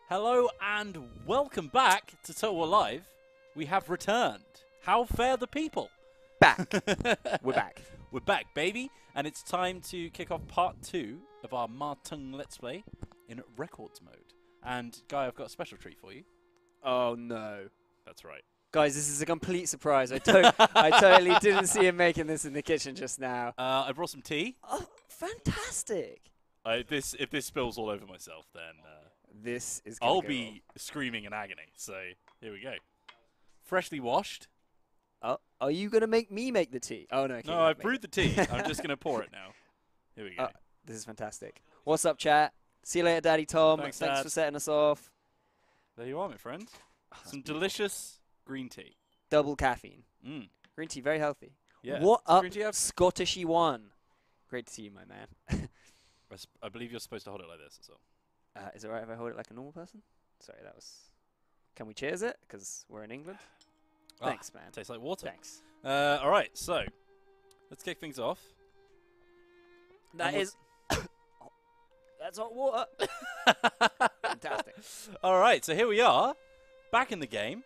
Hello and welcome back to Total Live. We have returned. How fare the people? Back. We're back. We're back, baby. And it's time to kick off part 2 of our Teng Let's Play in records mode. And, Guy, I've got a special treat for you. Oh, no. That's right. Guys, this is a complete surprise. I totally didn't see him making this in the kitchen just now. I brought some tea. Oh, fantastic. If this spills all over myself, then This is I'll gonna be screaming in agony. So, here we go. Freshly washed. Oh, are you going to make me make the tea? Oh, no. No, I've brewed the tea. I'm just going to pour it now. Here we go. This is fantastic. What's up, chat? See you later, Daddy Tom. Thanks, Thanks Dad. for setting us off. There you are, my friend. Oh, Some delicious green tea. double caffeine. Mm. Green tea, very healthy. Yeah. What Does up, green tea have- Scottishy one? Great to see you, my man. I believe you're supposed to hold it like this as well. Is it right if I hold it like a normal person? Sorry, that was... Can we cheers it? Because we're in England. Thanks, man. Tastes like water. Thanks. All right, so let's kick things off. That is... That's hot water. Fantastic. All right, so here we are, back in the game,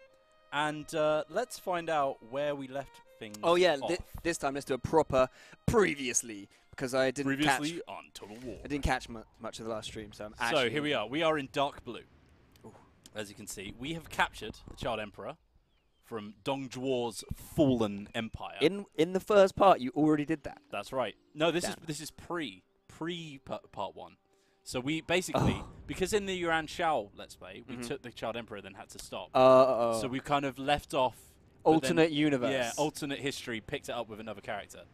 and let's find out where we left things Oh, yeah. off. This time, let's do a proper previously. Because I didn't Previously on Total War. I didn't catch much of the last stream, so I'm So actually... here we are. We are in dark blue. Ooh. As you can see, we have captured the Child Emperor from Dong Zhuo's fallen empire. In the first part, you already did that. That's right. No, this Damn. is pre part 1. So we basically, because in the Yuan Shao Let's Play, we took the Child Emperor, then had to stop. So So we kind of left off. but then- alternate universe. Yeah, alternate history, picked it up with another character.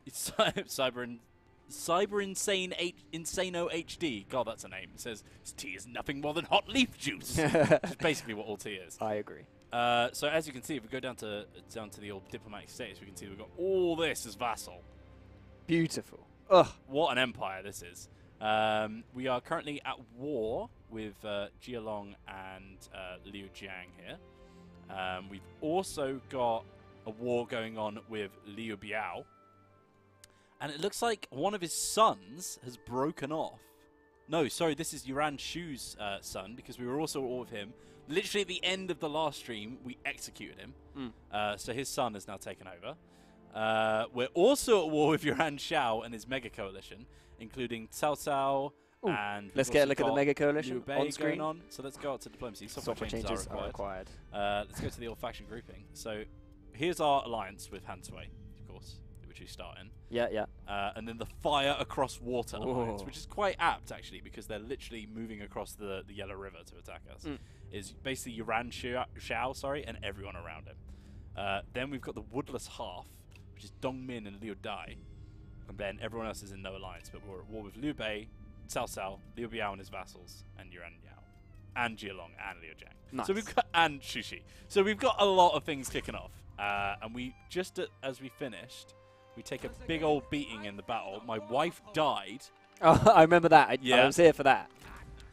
It's Cyber Insane Insano HD. God, that's a name. It says, "This tea is nothing more than hot leaf juice." Which is basically what all tea is. I agree. So as you can see, if we go down to the old diplomatic status, we can see we've got all this as vassal. Beautiful. Ugh. What an empire this is. We are currently at war with Jialong and Liu Jiang here. We've also got a war going on with Liu Biao. And it looks like one of his sons has broken off. No, sorry, this is Yuan Shu's son, because we were also at war with him. Literally at the end of the last stream, we executed him. So his son has now taken over. We're also at war with Yuan Shao and his mega coalition, including Cao Cao. And Let's get a look at the mega coalition on screen. Going on. So let's go out to diplomacy. Software changes are required. Let's go to the old faction grouping. So here's our alliance with Han Sui, of course, which we start in. Yeah. And then the Fire Across Water alliance, which is quite apt, actually, because they're literally moving across the Yellow River to attack us. Is basically Yuan Shao, and everyone around him. Then we've got the Woodless Half, which is Dongmin and Liu Dai. And then everyone else is in no alliance, but we're at war with Liu Bei, Cao Cao, Liu Biao and his vassals, and Yuan Yao, and Jialong, and Liu Jiang. Nice. So we've got, and Shushi. So we've got a lot of things kicking off. And we, just as we finished, we take a big old beating in the battle. My wife died. Oh, I remember that. I was here for that.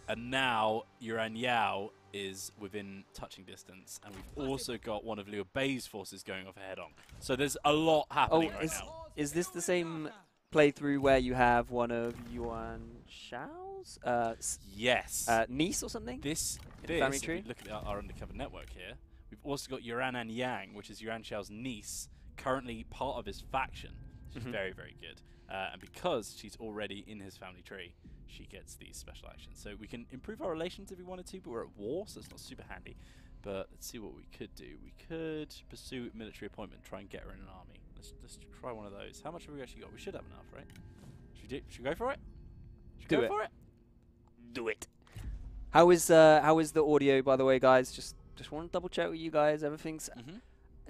And now Yuan Yao is within touching distance. And we've also got one of Liu Bei's forces going off ahead on. So there's a lot happening right now. Is this the same playthrough where you have one of Yuan Shao's Yes. niece or something? This family tree? if we look at our undercover network here, we've also got Yuan and Yang, which is Yuan Shao's niece, currently part of his faction. She's very, very good. And because she's already in his family tree, she gets these special actions. So we can improve our relations if we wanted to, but we're at war, so it's not super handy. But let's see what we could do. We could pursue military appointment, try and get her in an army. Let's try one of those. How much have we actually got? We should have enough, right? Should we go for it? Do it. How is the audio, by the way, guys? Just want to double check with you guys. Everything's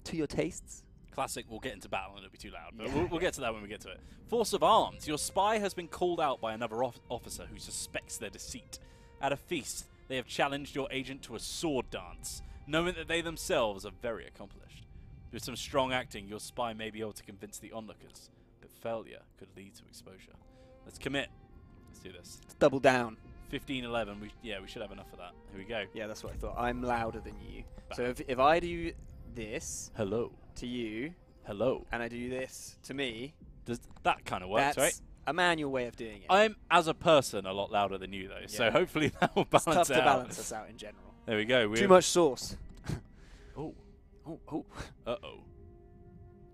to your tastes. Classic, we'll get into battle and it'll be too loud, but we'll get to that when we get to it. Force of arms. Your spy has been called out by another officer who suspects their deceit. At a feast, they have challenged your agent to a sword dance, knowing that they themselves are very accomplished. With some strong acting, your spy may be able to convince the onlookers, but failure could lead to exposure. Let's commit. Let's do this. Let's double down. 15-11. We should have enough of that. Here we go. Yeah, that's what I thought. I'm louder than you. Back. So if I do this Hello. to you, Hello. and I do this to me, Does that kind of works, right? a manual way of doing it. I'm, as a person, a lot louder than you, though, so hopefully that will balance it's tough out. to balance us out in general. There we go. Too much sauce. Oh. Oh. Uh-oh.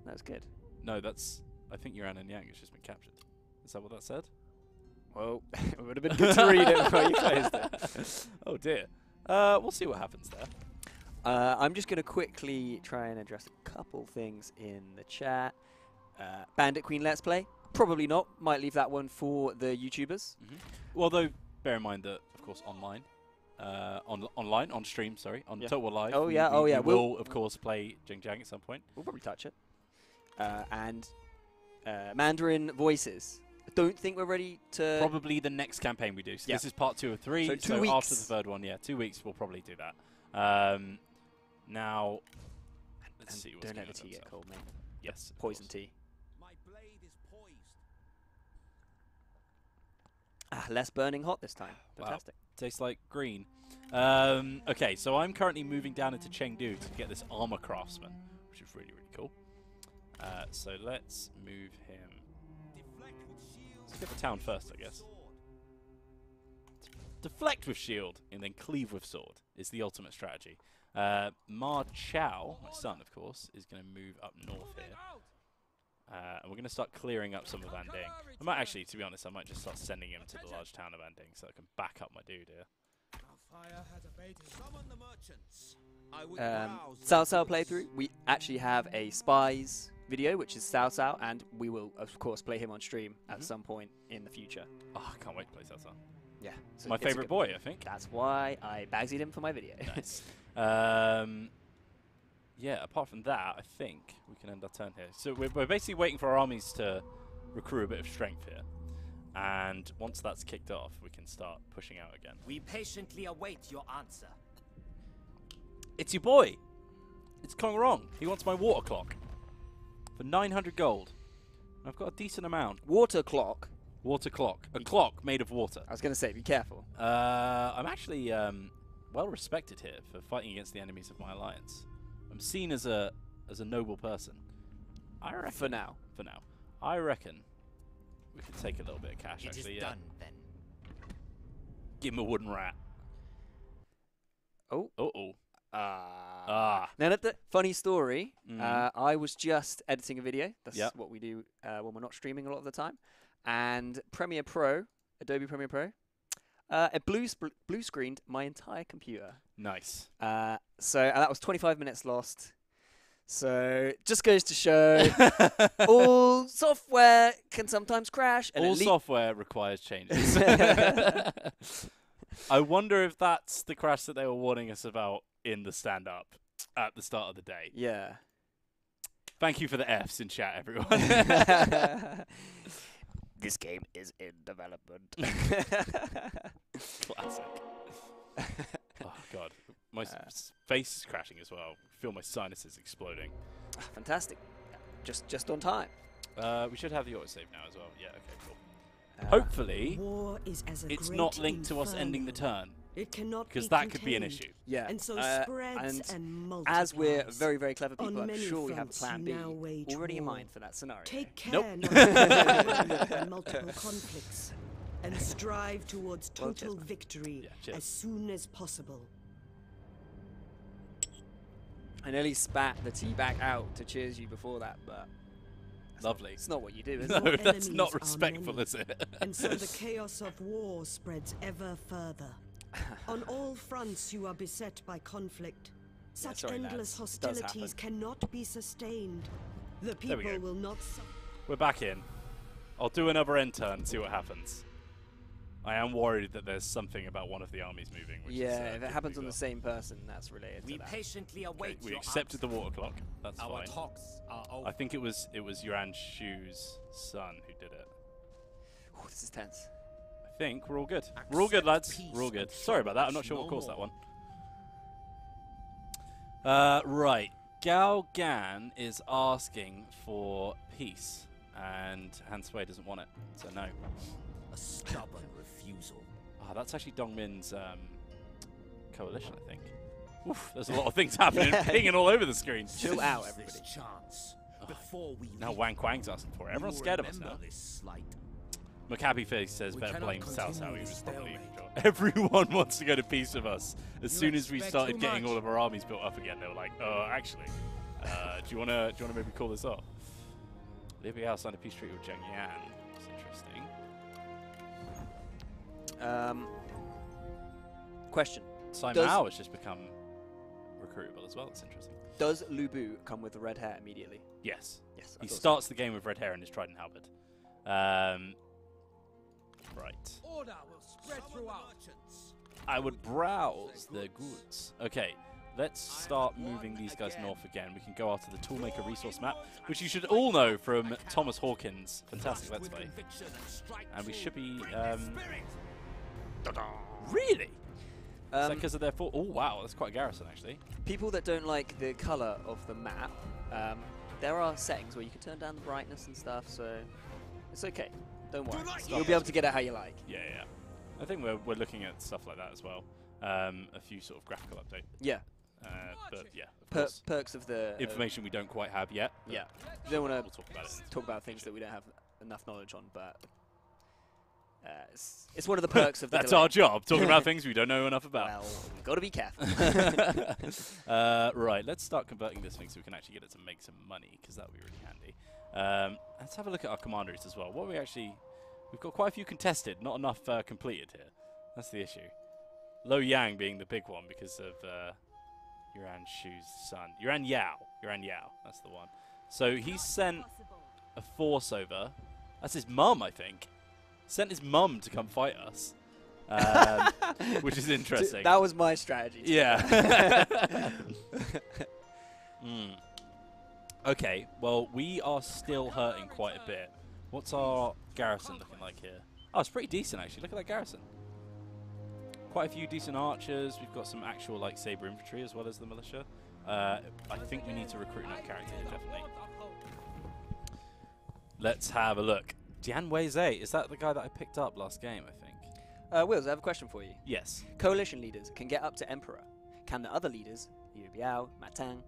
That's good. No, that's... I think Yuan and Yang has just been captured. Is that what that said? Well, it would have been good to read it before you closed it. Oh, dear. We'll see what happens there. I'm just going to quickly try and address a couple things in the chat. Bandit Queen Let's Play? Probably not. Might leave that one for the YouTubers. Well, though, bear in mind that, of course, online, on stream, sorry, on Total Live. Oh, yeah, we will, of course, play Jing Jang at some point. We'll probably touch it. And Mandarin Voices. I don't think we're ready to... Probably the next campaign we do. So this is part 2 of 3. So 2 weeks. After the third one, 2 weeks, we'll probably do that. Now, let's see what's don't going let the tea get cold, mate. Yes. Poison tea. My blade is poised. Less burning hot this time. Fantastic. Wow. Tastes like green. Okay, so I'm currently moving down into Chengdu to get this armor craftsman, which is really, really cool. So let's move him. Let's get the town first, I guess. Deflect with shield and then cleave with sword is the ultimate strategy. Ma Chao, my son, of course, is going to move up north here. And we're going to start clearing up some of Anding. I might actually, to be honest, I might just start sending him to the large town of Anding so I can back up my dude here. Cao Cao playthrough. We actually have a Spies video, which is Cao Cao, and we will, of course, play him on stream at some point in the future. Oh, I can't wait to play Cao Cao. Yeah. So my favourite boy, I think. That's why I bagsied him for my video. Nice. Yeah, apart from that, I think we can end our turn here. So we're basically waiting for our armies to recruit a bit of strength here. And once that's kicked off, we can start pushing out again. We patiently await your answer. It's your boy! It's Kong Rong. He wants my water clock. For 900 gold. I've got a decent amount. Water clock? Water clock. A clock made of water. I was going to say, be careful. I'm actually well respected here for fighting against the enemies of my alliance. I'm seen as a noble person. I reckon. For now. For now. I reckon we could take a little bit of cash, actually. It is done, then. Give him a wooden rat. Oh. Uh-oh. Now, the funny story, I was just editing a video. That's what we do when we're not streaming a lot of the time. And Premiere Pro, Adobe Premiere Pro, it blue screened my entire computer. Nice. So that was 25 minutes lost. So just goes to show all software can sometimes crash. And all software requires changes. I wonder if that's the crash that they were warning us about in the stand-up at the start of the day. Yeah. Thank you for the Fs in chat, everyone. This game is in development. Classic. Oh, God. My face is crashing as well. I feel my sinuses exploding. Fantastic. Just on time. We should have the autosave now as well. Yeah, okay, cool. Hopefully, war is as a it's not linked to us ending the turn. It cannot because that could be an issue. Yeah. And so spreads and multiplies. As we're very, very clever people, I'm sure we have a plan B already in mind for that scenario. Take care nope. not to by multiple conflicts and strive towards total victory as soon as possible. I nearly spat the tea back out to cheers you before that, but lovely. It's not what you do, is it? No, that's not respectful, is it? And so the chaos of war spreads ever further. On all fronts you are beset by conflict. Such endless hostilities cannot be sustained. The people will not suffer. We're back in. I'll do another end turn and see what happens. I am worried that there's something about one of the armies moving. Which is, if it happens on the same person, that's related to that. We patiently await we accepted the water clock. That's Our fine. talks are over. I think it was Yuan Shu's son who did it. Oh, this is tense. I think we're all good. We're all good, lads. We're all good. Sorry about that. I'm not sure what caused that one. Right. Gao Gan is asking for peace, and Han Sui doesn't want it, so no. A stubborn refusal. Ah, that's actually Dongmin's coalition, I think. Oof, there's a lot of things happening, pinging all over the screen. Chill out, everybody. Chance before we now Wang Quang's asking for it. Everyone's scared of us now. Maccabi Face says, better blame Cao Cao. He continue was this probably stalemate. Everyone wants to go to peace with us. As You soon as we expect started too getting much. all of our armies built up again, they were like, actually, do you wanna maybe call this off? Liu Biao signed a peace treaty with Zheng Yan. That's interesting. Question. Sai Does- Mao has just become recruitable as well. That's interesting. Does Lu Bu come with the red hair immediately? Yes. Yes. He starts the game with red hair and his trident halberd. Right. Order will spread throughout. I would browse their goods. Okay, let's start moving these guys north again. We can go after the Toolmaker resource map, which you should all know from Thomas Hawkins' fantastic Let's Play. And we should be... Really? Is that because of their fort? Oh, wow, that's quite a garrison, actually. People that don't like the color of the map, there are settings where you can turn down the brightness and stuff, so it's okay. Don't worry. You'll be able to get it how you like. Yeah, yeah. I think we're looking at stuff like that as well. A few sort of graphical update. Yeah. But yeah, of course. Perks of the Information we don't quite have yet. Yeah. You don't want We'll to talk about it. talk about things that we don't have enough knowledge on, but it's one of the perks of the That's delay. our job, talking about things we don't know enough about. Well, we've got to be careful. Right, let's start converting this thing so we can actually get it to make some money, because that would be really handy. Let's have a look at our commanderies as well. What we actually... We've got quite a few contested, not enough completed here. That's the issue. Lo Yang being the big one because of Yuan Shu's son. Yuan Yao, that's the one. So he's sent a force over. That's his mum, I think. Sent his mum to come fight us, which is interesting. That was my strategy. Yeah. Okay, well, we are still hurting quite a bit. What's our garrison looking like here? Oh, it's pretty decent, actually. Look at that garrison. Quite a few decent archers. We've got some actual, like, saber infantry as well as the militia. I think we need to recruit another character here, definitely. Let's have a look. Dian Weizhe, is that the guy that I picked up last game, I think? Wills, I have a question for you. Yes. Coalition leaders can get up to Emperor. Can the other leaders, Liu Biao, Ma Teng,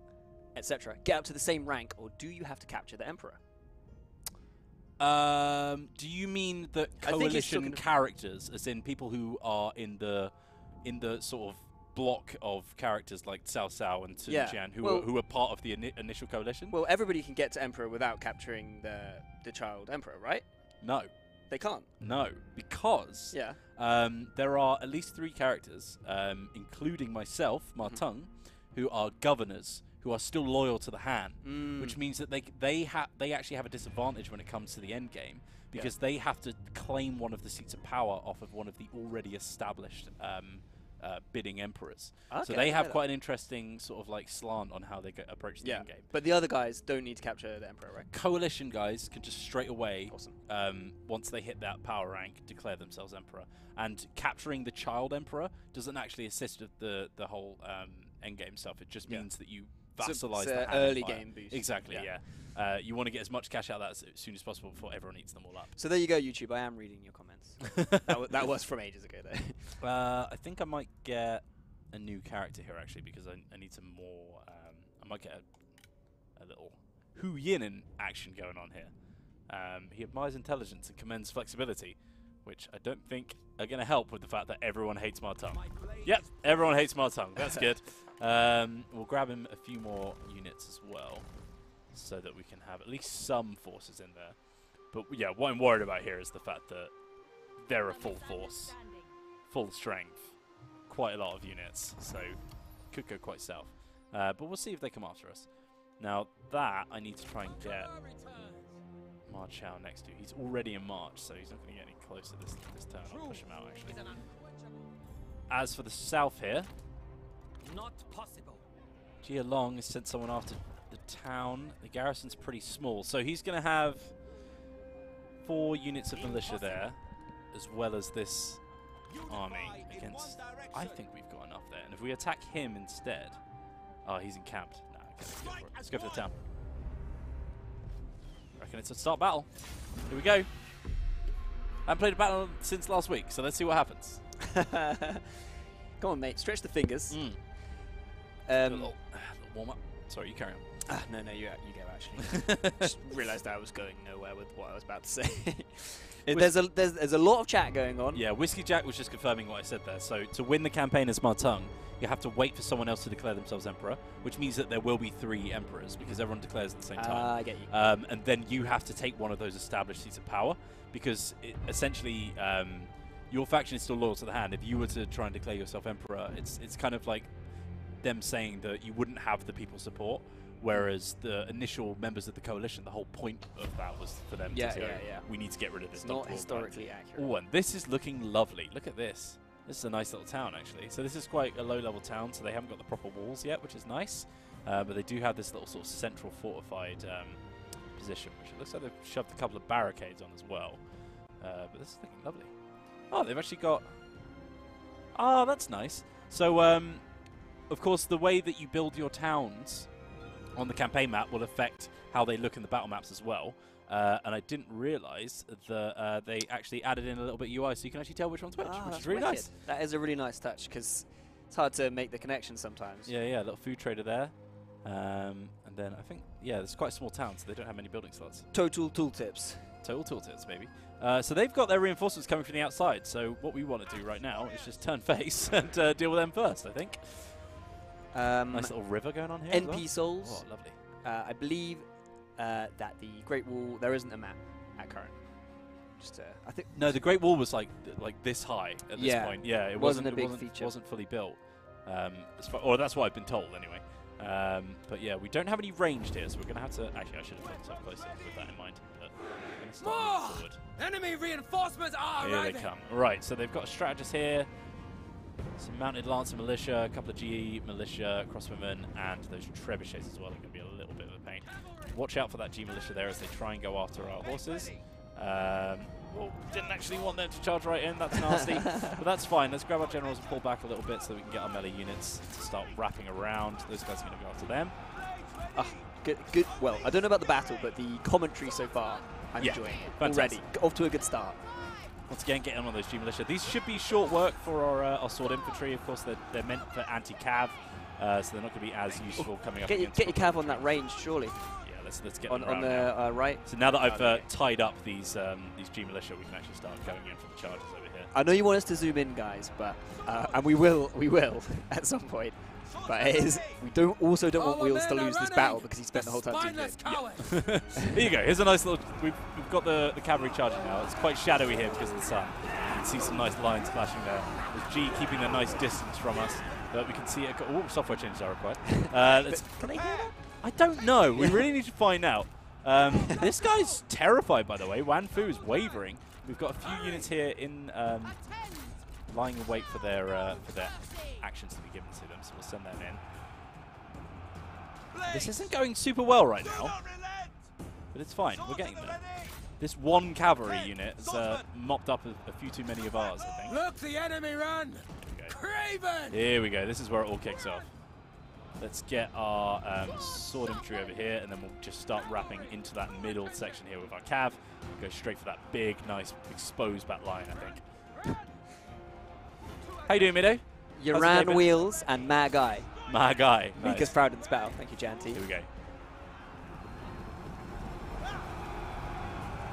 etc., get up to the same rank, or do you have to capture the Emperor? Do you mean the coalition characters, as in people who are in the sort of block of characters like Cao Cao and Sun Jian, who are part of the initial coalition? Well, everybody can get to Emperor without capturing the child Emperor, right? No. They can't? No, because there are at least 3 characters, including myself, Ma Teng, who are governors, who are still loyal to the Han, which means that they actually have a disadvantage when it comes to the end game, because they have to claim one of the seats of power off of one of the already established bidding emperors. Okay, so they have quite an interesting sort of like slant on how they approach the end game. But the other guys don't need to capture the Emperor, right? Coalition guys can just straight away, once they hit that power rank, declare themselves Emperor. And capturing the child Emperor doesn't actually assist with the whole end game stuff. It just means that you vassalize the Han early Empire. game boost. Exactly, yeah. You want to get as much cash out of that as soon as possible before everyone eats them all up. So there you go, YouTube. I am reading your comments. that was from ages ago, though. I think I might get a new character here, actually, because I need some more... I might get a little Hu Yin in action going on here. He admires intelligence and commends flexibility, which I don't think are going to help with the fact that everyone hates Ma Teng. Yep, everyone hates Ma Teng. That's good. We'll grab him a few more units as well, so that we can have at least some forces in there. But yeah, what I'm worried about here is the fact that they're a full force, full strength, quite a lot of units, so could go quite south. But we'll see if they come after us. Now that I need to try and get Ma Chao next to. He's already in March, so he's not going to get any closer this turn. I'll push him out, actually. As for the south here, Not possible. Jia Long has sent someone after the town. The garrison's pretty small, so he's going to have 4 units of militia there, as well as this army against... I think we've got enough there. And if we attack him instead... Oh, he's encamped. Nah, okay, let's go for it. Let's go for the town. I reckon it's a start battle. Here we go. I haven't played a battle since last week, so let's see what happens. Come on, mate. Stretch the fingers. A little warm-up. Sorry, you carry on. No, you go, actually. Just realised I was going nowhere with what I was about to say. There's a lot of chat going on. Yeah, Whiskey Jack was just confirming what I said there. So to win the campaign as Martung, you have to wait for someone else to declare themselves emperor, which means that there will be 3 emperors because everyone declares at the same time. I get you. And then you have to take one of those established seats of power because essentially your faction is still loyal to the hand. If you were to try and declare yourself emperor, it's kind of like them saying that you wouldn't have the people's support. Whereas the initial members of the coalition, the whole point of that was for them to say, we need to get rid of this. It's not historically accurate. Oh, and this is looking lovely. Look at this. This is a nice little town, actually. So this is quite a low-level town, so they haven't got the proper walls yet, which is nice. But they do have this little sort of central fortified position, which it looks like they've shoved a couple of barricades on as well. But this is looking lovely. Oh, they've actually got... Oh, that's nice. So, of course, the way that you build your towns on the campaign map will affect how they look in the battle maps as well. And I didn't realise that they actually added in a little bit of UI so you can actually tell which one's which, which is really nice. That is a really nice touch because it's hard to make the connection sometimes. Yeah, a little food trader there. And then I think, it's quite a small town, so they don't have many building slots. Total tooltips. Total tooltips, maybe. So they've got their reinforcements coming from the outside, so what we want to do right now is just turn face and deal with them first, I think. Nice little river going on here. NP souls. Oh, lovely. I believe that the Great Wall, there isn't a map at current. Just I think. No, the Great Wall was like this high at this point. Yeah, it wasn't a big feature. Wasn't fully built. Or that's what I've been told anyway. But yeah, we don't have any ranged here, so we're going to have to... Actually, I should have put this up closer with that in mind. But we're going to start moving forward. Enemy reinforcements are Here arriving. they come. Right, so they've got a strategist here. Some mounted lancer militia, a couple of GE militia, crossbowmen, and those trebuchets as well are going to be a little bit of a pain. Watch out for that G militia there as they try and go after our horses. Didn't actually want them to charge right in, that's nasty. But that's fine, let's grab our generals and pull back a little bit so that we can get our melee units to start wrapping around. Those guys are going to go after them. Good. Well, I don't know about the battle, but the commentary so far, I'm enjoying it already. Off to a good start. Once again, getting on those G militia. These should be short work for our sword infantry. Of course, they're meant for anti-cav, so they're not going to be as useful coming up against... Get your cav on that range, surely. Yeah, let's get on them around the now. right. So now that I've tied up these G militia, we can actually start going in for the charges over here. I know you want us to zoom in, guys, but and we will at some point. But it is, we don't want Wheels to lose this battle because he spent the whole time doing it. Yeah. Here you go. Here's a nice little... We've got the cavalry charging now. It's quite shadowy here because of the sun. You can see some nice lines flashing there. There's G keeping a nice distance from us. But we can see it. Oh, software changes are required. Can they hear that? I don't know. We really need to find out. This guy's terrified, by the way. Wan Fu is wavering. We've got a few units here in lying in wait for their actions to be given to them, so we'll send them in. This isn't going super well right now, but it's fine. We're getting there. This one cavalry unit has mopped up a few too many of ours, I think. Look, the enemy run! Craven! Here we go. This is where it all kicks off. Let's get our sword infantry over here, and then we'll just start wrapping into that middle section here with our cav. Go straight for that big, nice, exposed back line, I think. How you doing, Mido? You ran Wheels and my guy. My guy. Make us proud in this battle. Thank you, Janty. Here we go.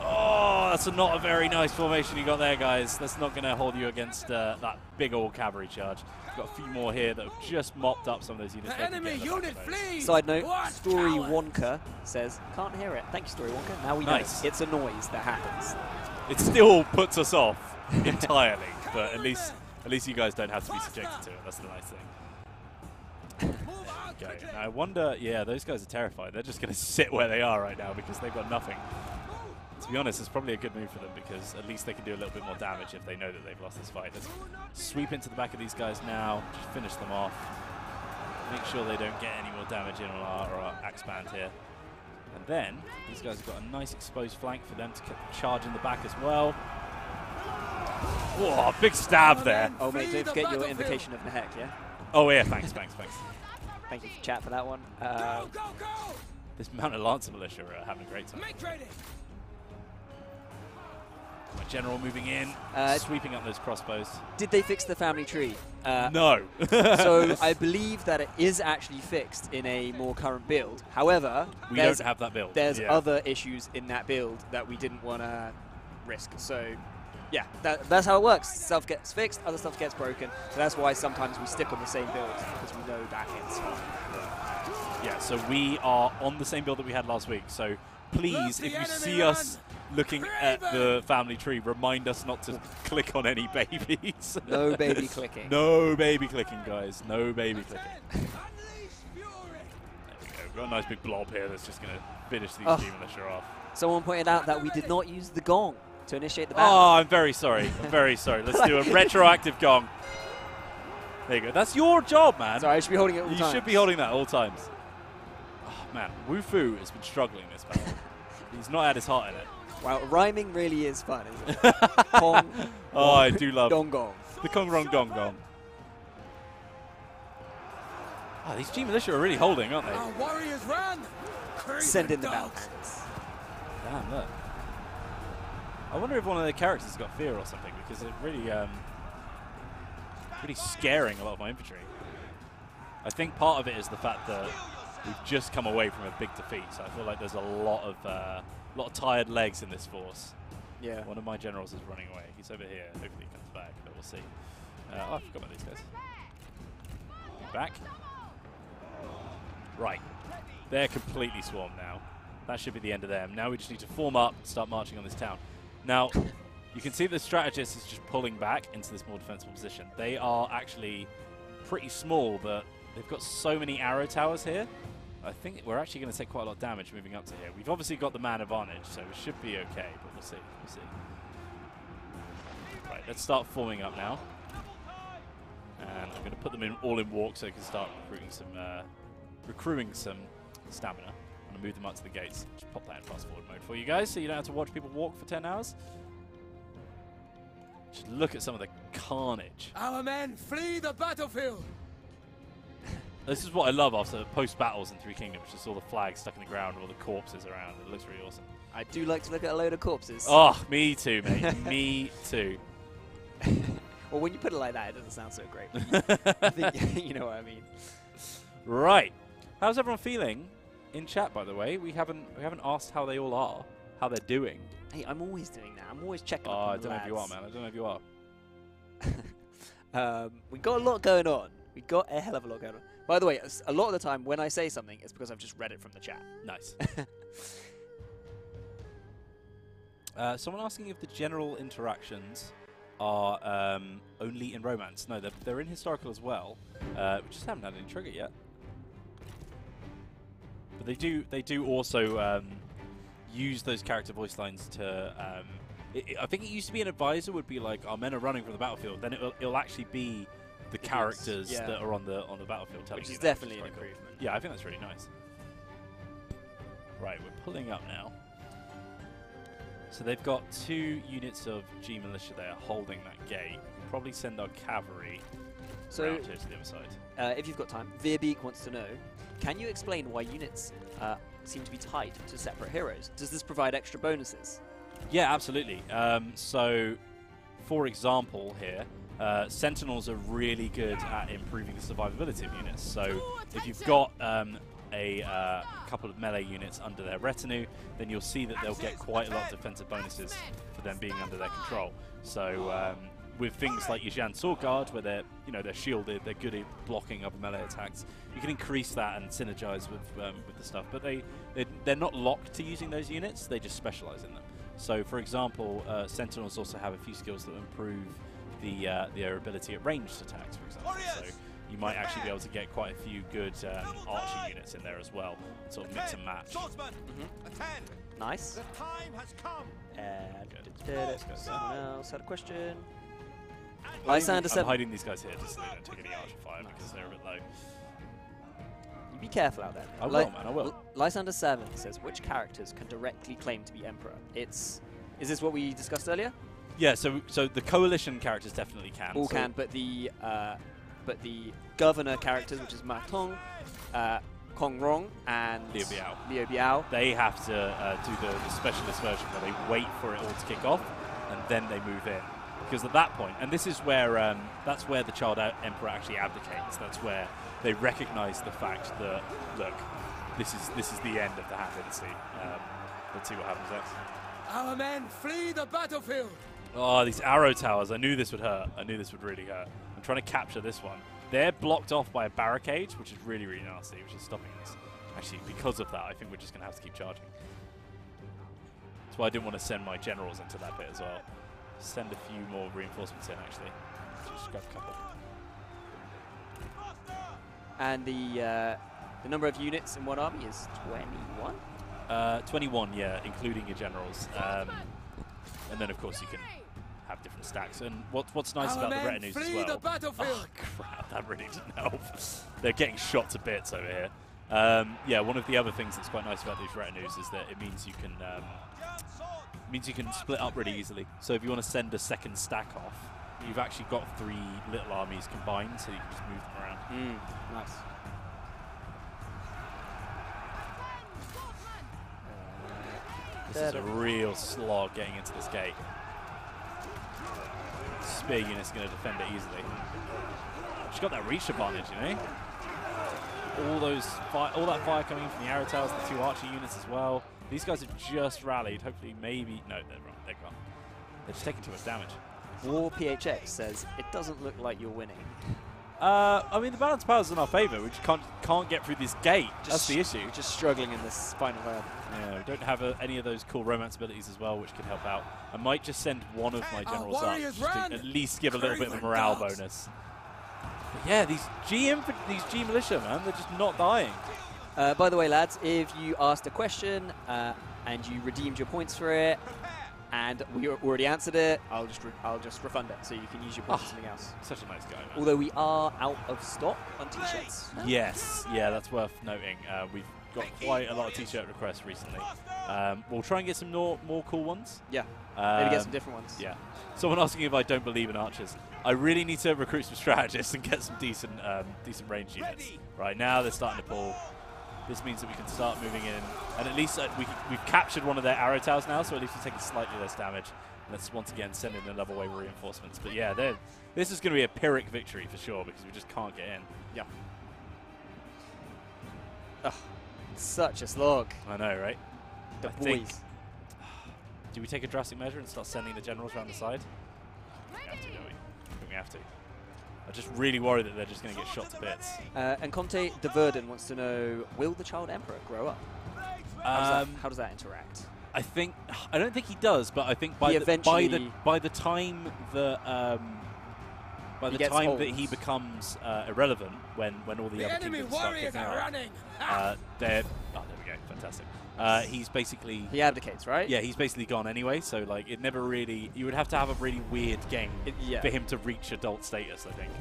Oh, that's not a very nice formation you got there, guys. That's not going to hold you against that big old cavalry charge. We've got a few more here that have just mopped up some of those units. The enemy unit flees! Side note, Story Wonka says, can't hear it. Thank you, Story Wonka. Now we know it's a noise that happens. It still puts us off entirely, but at least you guys don't have to be subjected to it. That's the nice thing. Okay. Now I wonder, those guys are terrified. They're just going to sit where they are right now because they've got nothing. To be honest, it's probably a good move for them because at least they can do a little bit more damage if they know that they've lost this fight. Let's sweep into the back of these guys now, just finish them off. Make sure they don't get any more damage in on our axe band here. And then, these guys have got a nice exposed flank for them to charge in the back as well. Whoa, big stab there. Oh, mate, don't forget your invocation of Nehek, yeah? Oh, yeah, thanks. Thank you for chat for that one. Go! This mounted lancer militia are having a great time. Make ready! My general moving in, sweeping up those crossbows. Did they fix the family tree? No. So I believe that it is actually fixed in a more current build. However, we don't have that build. There's other issues in that build that we didn't want to risk. So, yeah, that's how it works. Stuff gets fixed, other stuff gets broken. So that's why sometimes we stick on the same build, because we know that it's fine. Yeah, so we are on the same build that we had last week. So please, if you see us looking at the family tree, remind us not to click on any babies. No baby clicking. No baby clicking, guys. No baby clicking. There we go. We've got a nice big blob here that's just going to finish these Demon Militia off. Someone pointed out that we did not use the gong to initiate the battle. Oh, I'm very sorry. I'm very sorry. Let's do a retroactive gong. There you go. That's your job, man. Sorry, I should be holding it all the time. You should be holding that at all times. Oh, man. Wu Fu has been struggling this battle. He's not had his heart in it. Wow, rhyming really is fun, isn't it? Kong, oh, I do love Dong Gong. The Kong Rong Dong Gong. Oh, these G Militia are really holding, aren't they? Our warriors run! Send in the Balkans. Damn, look. I wonder if one of their characters has got fear or something, because it really, really scaring a lot of my infantry. I think part of it is the fact that we've just come away from a big defeat, so I feel like there's a lot of tired legs in this force. Yeah. One of my generals is running away. He's over here. Hopefully he comes back, but we'll see. Oh, I forgot about these guys. Back. Right. They're completely swarmed now. That should be the end of them. Now we just need to form up and start marching on this town. Now, you can see the strategist is just pulling back into this more defensible position. They are actually pretty small, but they've got so many arrow towers here. I think we're actually going to take quite a lot of damage moving up to here. We've obviously got the man advantage, so we should be okay, but we'll see. We'll see. Right, let's start forming up now. And I'm going to put them in all in walk so I can start recruiting some stamina. I'm going to move them up to the gates. Just pop that in fast forward mode for you guys so you don't have to watch people walk for 10 hours. Just look at some of the carnage. Our men flee the battlefield! This is what I love after post-battles in Three Kingdoms, just all the flags stuck in the ground, all the corpses around. It looks really awesome. I do like to look at a load of corpses. Oh, me too, mate. Me too. Well, when you put it like that, it doesn't sound so great. I think you know what I mean. Right. How's everyone feeling in chat, by the way? We haven't asked how they all are, how they're doing. Hey, I'm always doing that. I'm always checking. I don't know if you are, man. I don't know if you are. We got a lot going on. We got a hell of a lot going on. By the way, a lot of the time when I say something, it's because I've just read it from the chat. Nice. Someone asking if the general interactions are only in Romance. No, they're in Historical as well. We just haven't had any trigger yet. But they do also use those character voice lines to. I think it used to be an advisor would be like, our men are running from the battlefield. Then it'll actually be the characters that are on the battlefield telling you. Which is definitely an improvement. Yeah, I think that's really nice. Right, we're pulling up now. So they've got 2 units of G Militia there holding that gate. We'll probably send our cavalry around here to the other side. If you've got time, Veerbeek wants to know, can you explain why units seem to be tied to separate heroes? Does this provide extra bonuses? Yeah, absolutely. So, for example here, Sentinels are really good at improving the survivability of units. So if you've got a couple of melee units under their retinue, then you'll see that they'll get quite a lot of defensive bonuses for them being under their control. So with things like your Jan Sword Guard, where they're shielded, they're good at blocking other melee attacks, you can increase that and synergize with the stuff. But they're not locked to using those units; they just specialize in them. So, for example, Sentinels also have a few skills that improve their ability at ranged attacks, for example. So you might actually be able to get quite a few good archer units in there as well, and sort of mix and match. Nice. The time has come. Someone else had a question. I'm hiding these guys here just so they don't take any archer fire because they're a bit low. You be careful out there. I will, man, I will. Lysander 7 says, which characters can directly claim to be Emperor? Is this what we discussed earlier? Yeah, so the coalition characters definitely can. All can, but the governor characters, which is Ma Tong, Kong Rong, and Liu Biao, they have to do the specialist version where they wait for it all to kick off, and then they move in. Because at that point, and this is where that's where the Child Emperor actually abdicates. That's where they recognize the fact that, look, this is the end of the Han Dynasty. Let's see what happens next. Our men flee the battlefield. Oh, these arrow towers. I knew this would hurt. I knew this would really hurt. I'm trying to capture this one. They're blocked off by a barricade, which is really, really nasty, which is stopping us. Actually, because of that, I think we're just going to have to keep charging. That's why I didn't want to send my generals into that bit as well. Send a few more reinforcements in, actually. Just grab a couple. And the number of units in one army is 21? 21, yeah, including your generals. And then, of course, you can have different stacks. And what's nice about the retinues as well... Oh, crap, that really didn't help. They're getting shot to bits over here. Yeah, one of the other things that's quite nice about these retinues is that it means you can split up really easily. So if you want to send a second stack off, you've actually got 3 little armies combined, so you can just move them around. Nice. This is a real slog getting into this gate. Spear unit's going to defend it easily. She's got that reach advantage, you know. All that fire coming in from the arrow towers, the 2 archer units as well. These guys have just rallied. Hopefully, maybe no, they're wrong. They're gone. They're just taking too much damage. War PHX says it doesn't look like you're winning. I mean, the balance power's in our favour. We just can't get through this gate. That's the issue. We're just struggling in this final round. Yeah, we don't have any of those cool romance abilities as well, which could help out. I might just send one of my generals up just to at least give a little bit of a morale bonus. But yeah, these G militia, man, they're just not dying. By the way, lads, if you asked a question and you redeemed your points for it, and we already answered it, I'll just refund it, so you can use your points for something else. Such a nice guy, man. Although we are out of stock on t-shirts. Yes, yeah, that's worth noting. We've got quite a lot of t-shirt requests recently. We'll try and get some more cool ones. Yeah, maybe get some different ones. Yeah. Someone asking if I don't believe in archers. I really need to recruit some strategists and get some decent range units. Right now, they're starting to pull. This means that we can start moving in, and at least we've captured one of their arrow towers now, so at least we're taking slightly less damage. Let's once again send in another wave of reinforcements. But yeah, this is going to be a Pyrrhic victory for sure, because we just can't get in. Yeah. Ugh, such a slog. I know, right? The boys. Do we take a drastic measure and start sending the generals around the side? We have to, don't we? I think we have to. I'm just really worried that they're just going to get shot to bits. And Comte de Verdun wants to know, will the Child Emperor grow up? How does that interact? I don't think he does, but I think by the time that he becomes irrelevant, when all the other kingdoms start kicking out, there we go, fantastic. He's basically... He abdicates, right? Yeah, he's basically gone anyway, so like it never really... You would have to have a really weird game for him to reach adult status, I think.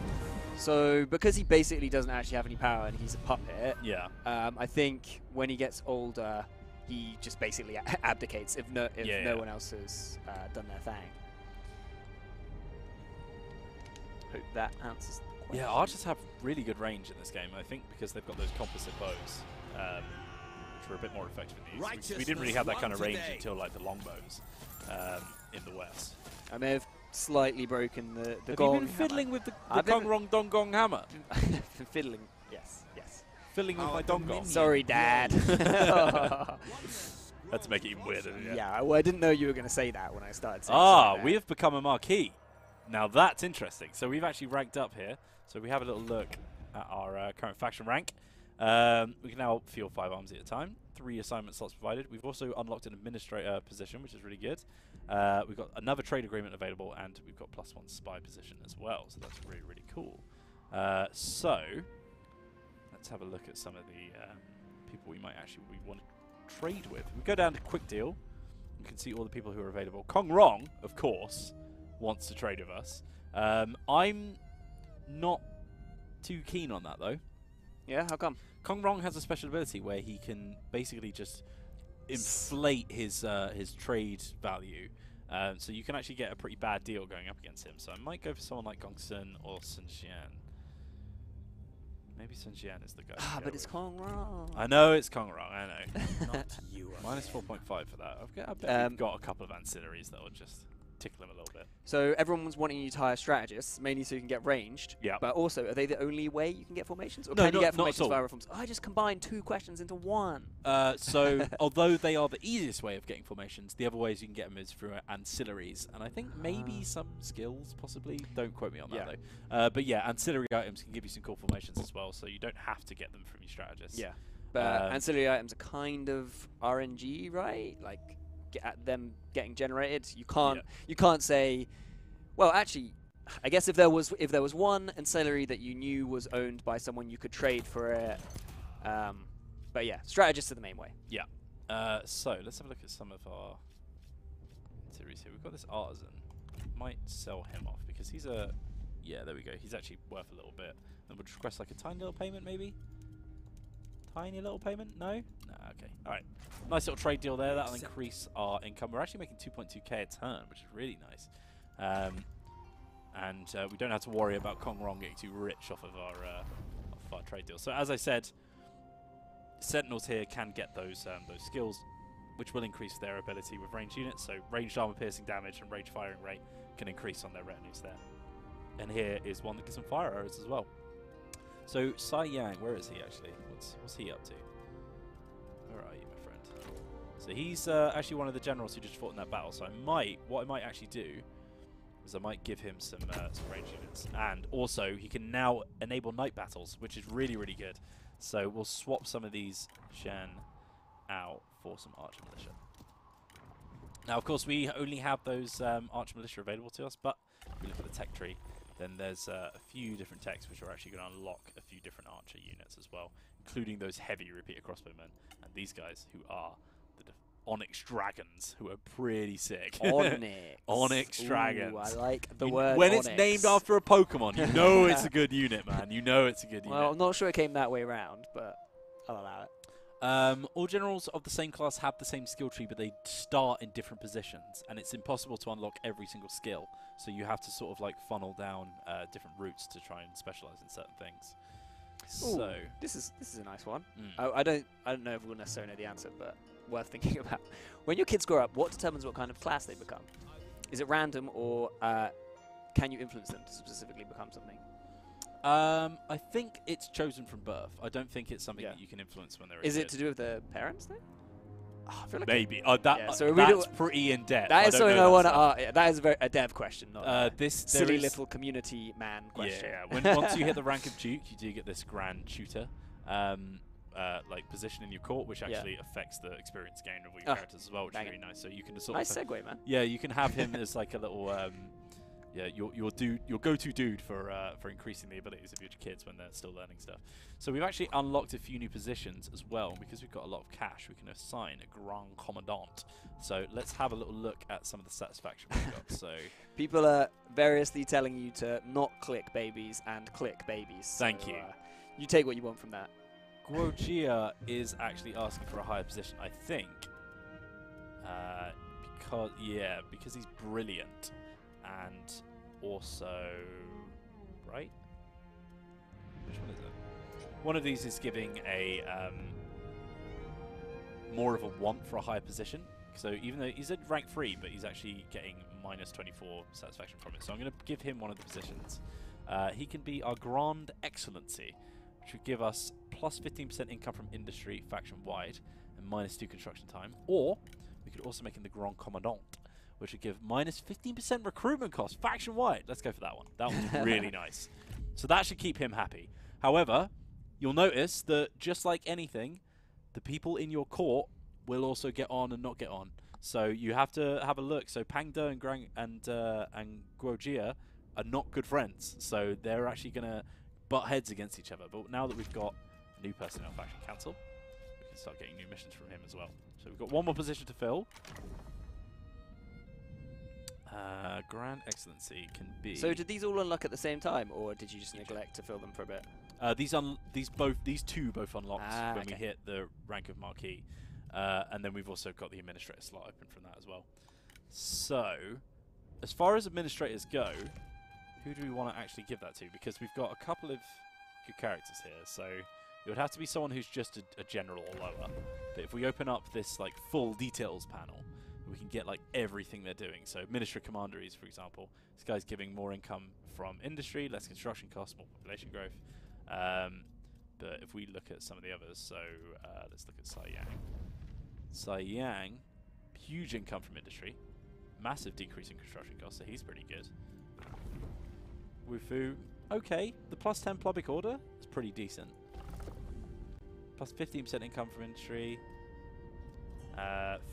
So, because he basically doesn't actually have any power and he's a puppet, yeah. I think when he gets older, he just basically abdicates if no one else has done their thing. Hope that answers the question. Yeah, archers have really good range in this game, I think, because they've got those composite bows. Which are a bit more effective in these. We didn't really have that kind of range until like the longbows in the West. I may have slightly broken the gong. Have you been fiddling with the Kong Rong Dong Gong hammer? Fiddling, yes. Fiddling with my Dong Gong. Sorry, Dad. Let's make it even weirder. Yeah, well, I didn't know you were going to say that when I started saying we have become a marquee. Now that's interesting. So we've actually ranked up here. So we have a little look at our current faction rank. We can now field 5 arms at a time. 3 assignment slots provided. We've also unlocked an administrator position, which is really good. We've got another trade agreement available, and we've got +1 spy position as well. So that's really, really cool. So let's have a look at some of the people we want to trade with. We go down to quick deal. You can see all the people who are available. Kong Rong, of course, wants to trade with us. I'm not too keen on that though. Yeah, how come? Kong Rong has a special ability where he can basically just inflate his trade value. So you can actually get a pretty bad deal going up against him. So I might go for someone like Gongsun or Sun Jian. Maybe Sun Jian is the guy. But it's Kong Rong. I know it's Kong Rong, I know. Not you. -4.5 for that. I bet we've got a couple of ancillaries that will just tickle him a little bit. So everyone was wanting you to hire strategists, mainly so you can get ranged. Yeah. But also, are they the only way you can get formations? Or No, can you get not at formations all. via reforms? I just combined 2 questions into one. So although they are the easiest way of getting formations, the other ways you can get them is through ancillaries. And I think maybe some skills, possibly. Don't quote me on that, though. But yeah, ancillary items can give you some cool formations as well, so you don't have to get them from your strategists. Yeah. But ancillary items are kind of RNG, right? Like, at them getting generated. You can't say, well, actually, I guess if there was one ancillary that you knew was owned by someone, you could trade for it. But yeah, strategists are the main way. Yeah. So let's have a look at some of our ancillaries here. We've got this artisan. Might sell him off because he's a there we go. He's actually worth a little bit. And we'll just request like a tiny little payment, maybe. Tiny little payment? No? No, okay. Alright. Nice little trade deal there. That'll increase our income. We're actually making 2.2k a turn, which is really nice. And we don't have to worry about Kong Rong getting too rich off of our trade deal. So as I said, Sentinels here can get those skills, which will increase their ability with ranged units. So ranged armor piercing damage and ranged firing rate can increase on their retinues there. And here is one that gives them fire arrows as well. So Sai Yang, where is he actually? What's he up to? Where are you, my friend? So he's actually one of the generals who just fought in that battle. So what I might actually do is I might give him some range units, and also he can now enable night battles, which is really, really good. So we'll swap some of these Shen out for some Archer Militia. Now, of course, we only have those Archer Militia available to us, but if we look at the tech tree, then there's a few different techs which are actually going to unlock a few different Archer units as well, including those heavy repeater crossbowmen and these guys who are the Onyx Dragons, who are pretty sick. Onyx. Onyx Dragons. Ooh, I like the word when Onyx. It's named after a Pokemon, you know it's a good unit, man. You know it's a good unit. Well, I'm not sure it came that way around, but I'll allow it. All generals of the same class have the same skill tree, but they start in different positions, and it's impossible to unlock every single skill. So you have to sort of like funnel down different routes to try and specialize in certain things. Ooh, so this is a nice one. I don't know if we'll necessarily know the answer, but worth thinking about. When your kids grow up, what determines what kind of class they become? Is it random, or can you influence them to specifically become something? I think it's chosen from birth. I don't think it's something that you can influence when they're a kid. Is it to do with their parents, though? I feel like maybe. So that's pretty in-depth. That is something I want to that is a dev question, not this silly little community man question. Yeah, once you hit the rank of Duke, you do get this Grand Tutor like position in your court, which actually affects the experience gain of all your characters as well, which is really nice. So you can just sort of segue, man. Yeah, you can have him as like a little your go-to dude for increasing the abilities of your kids when they're still learning stuff. So we've actually unlocked a few new positions as well, because we've got a lot of cash. We can assign a Grand Commandant. So let's have a little look at some of the satisfaction we've got. So people are variously telling you to not click babies and click babies. Thank you. You take what you want from that. Guojia is actually asking for a higher position, I think, because he's brilliant. And also, right? Which one is it? One of these is giving a more of a want for a higher position. So even though he's at rank 3, but he's actually getting minus 24 satisfaction from it. So I'm going to give him one of the positions. He can be our Grand Excellency, which would give us plus 15% income from industry faction-wide and minus 2 construction time. Or we could also make him the Grand Commandant, which would give minus 15% recruitment cost faction-wide. Let's go for that one. That one's really nice. So that should keep him happy. However, you'll notice that just like anything, the people in your court will also get on and not get on. So you have to have a look. So Pang De and Guojia are not good friends. So they're actually going to butt heads against each other. But now that we've got a new personnel faction council, we can start getting new missions from him as well. So we've got one more position to fill. Grand Excellency can be. So did these all unlock at the same time, or did you just neglect to fill them for a bit? These two both unlocked when we hit the rank of Marquis, and then we've also got the administrator slot open from that as well. So, as far as administrators go, who do we want to actually give that to? Because we've got a couple of good characters here. So it would have to be someone who's just a general or lower. But if we open up this like full details panel, We can get like everything they're doing. So ministry commanderies, for example, this guy's giving more income from industry, less construction costs, more population growth. But if we look at some of the others, so let's look at Saiyang, huge income from industry, massive decrease in construction costs, so he's pretty good. Wufu, okay, the plus 10 Plobic order is pretty decent. Plus 15% income from industry.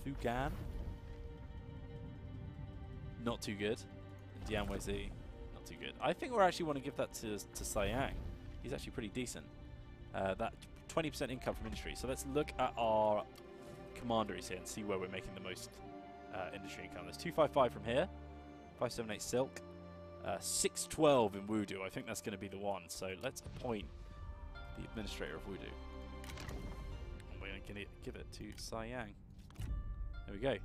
Fugan, not too good. And Dianwezi, not too good. I think we actually want to give that to Saiyang. He's actually pretty decent. That 20% income from industry. So let's look at our commanderies here and see where we're making the most industry income. There's 255 from here, 578 Silk, 612 in Wudu. I think that's going to be the one. So let's appoint the administrator of Wudu. And we're going to give it to Saiyang. There we go.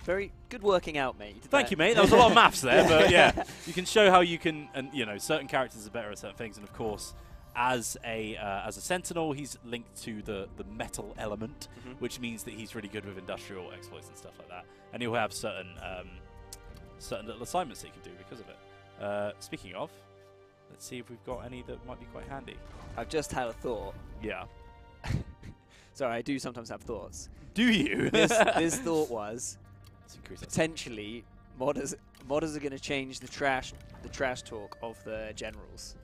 Very good working out, mate. Thank you, mate. That was a lot of maths there, but yeah, you can show how you can, and you know, certain characters are better at certain things, and of course, as a sentinel, he's linked to the metal element, which means that he's really good with industrial exploits and stuff like that, and he'll have certain little assignments that he can do because of it. Speaking of, let's see if we've got any that might be quite handy. I've just had a thought. Yeah. Sorry, I do sometimes have thoughts. Do you? This thought was potentially modders are going to change the trash talk of the generals.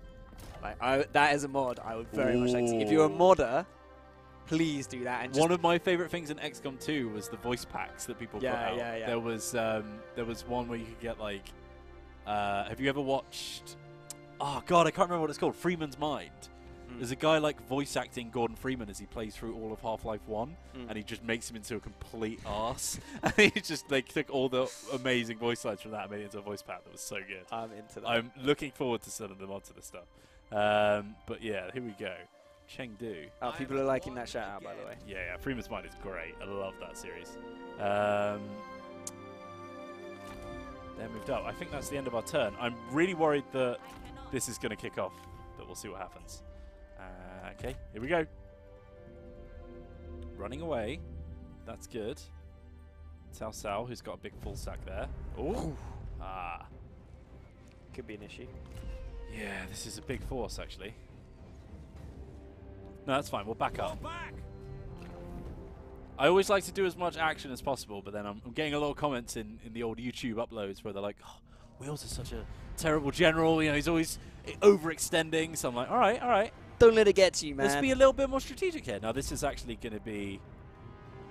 Like that is a mod I would very much like to see. If you're a modder, please do that. And one of my favorite things in XCOM 2 was the voice packs that people put out. Yeah. There was one where you could get like, have you ever watched? Oh God, I can't remember what it's called. Freeman's Mind. There's a guy like voice acting Gordon Freeman as he plays through all of Half-Life 1, and he just makes him into a complete arse. And he just like took all the amazing voice lines from that and made it into a voice pack that was so good. I'm into that. I'm looking forward to sending them onto this stuff. But yeah, here we go. Chengdu. Oh, people are liking that shout out, by the way. Yeah, Freeman's Mind is great. I love that series. They're moved up. I think that's the end of our turn. I'm really worried that this is going to kick off, but we'll see what happens. Okay, here we go. Running away. That's good. Cao Cao, who's got a big full sack there. Oh, could be an issue. Yeah, this is a big force, actually. No, that's fine. We'll back up. I always like to do as much action as possible, but then I'm getting a lot of comments in the old YouTube uploads where they're like, oh, Wheels is such a terrible general. You know, he's always overextending. So I'm like, all right. Don't let it get to you, man. Let's be a little bit more strategic here. Now, this is actually going to be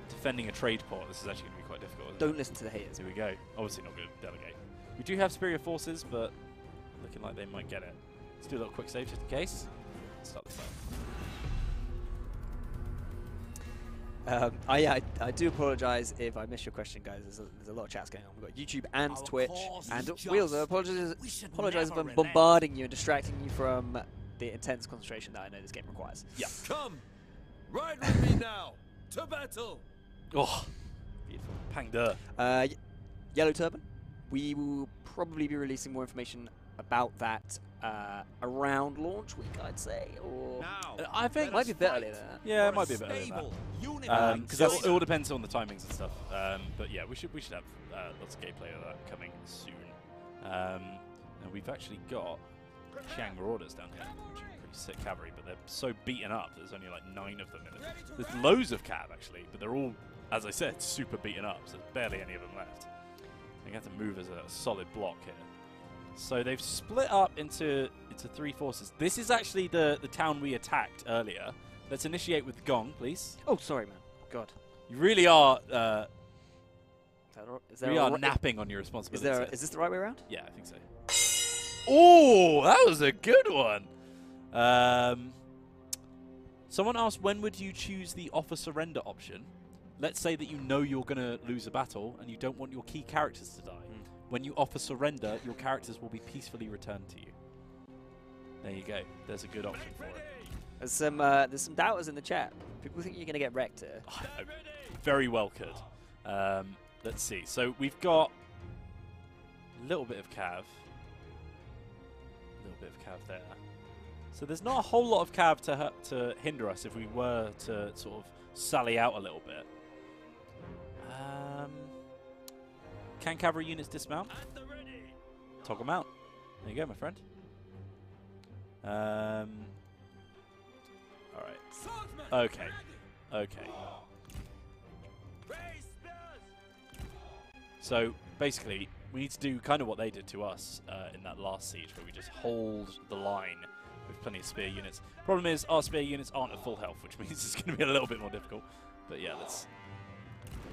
defending a trade port. This is actually going to be quite difficult. Don't listen to the haters. Here we go. Obviously not going to delegate. We do have superior forces, but looking like they might get it. Let's do a little quick save just in case. Let's start this out. I do apologise if I missed your question, guys. There's a lot of chats going on. We've got YouTube and Twitch. And Wheels, I apologise if I'm bombarding you and distracting you from the intense concentration that I know this game requires. Yeah. Come, ride with me now to battle. Oh, beautiful. Pang De. Yellow Turban. We will probably be releasing more information about that around launch week, I'd say, or I think it might be a bit earlier than that. Yeah, it might be a bit earlier than that. Because it all depends on the timings and stuff. But yeah, we should have lots of gameplay of that coming soon. And we've actually got Xiang Marauders down here, which are pretty sick cavalry, but they're so beaten up. There's only like 9 of them in it. There's loads of cav actually, but they're all, as I said, super beaten up. So there's barely any of them left. You have to move as a solid block here. So they've split up into 3 forces. This is actually the town we attacked earlier. Let's initiate with the gong, please. Oh, sorry, man. God. You really are. You are napping on your responsibilities. Is this the right way around? Yeah, I think so. Oh, that was a good one. Someone asked, when would you choose the offer surrender option? Let's say that you know you're going to lose a battle and you don't want your key characters to die. When you offer surrender, your characters will be peacefully returned to you. There you go. There's a good option for it. There's some doubters in the chat. People think you're going to get wrecked here. Very well could. Let's see. So we've got a little bit of cav. A little bit of cav there. So there's not a whole lot of cav to hinder us if we were to sort of sally out a little bit. Can cavalry units dismount? Toggle them out. There you go, my friend. Alright. Okay. Okay. So, basically, we need to do kind of what they did to us in that last siege, where we just hold the line with plenty of spear units. Problem is, our spear units aren't at full health, which means it's going to be a little bit more difficult. But yeah, let's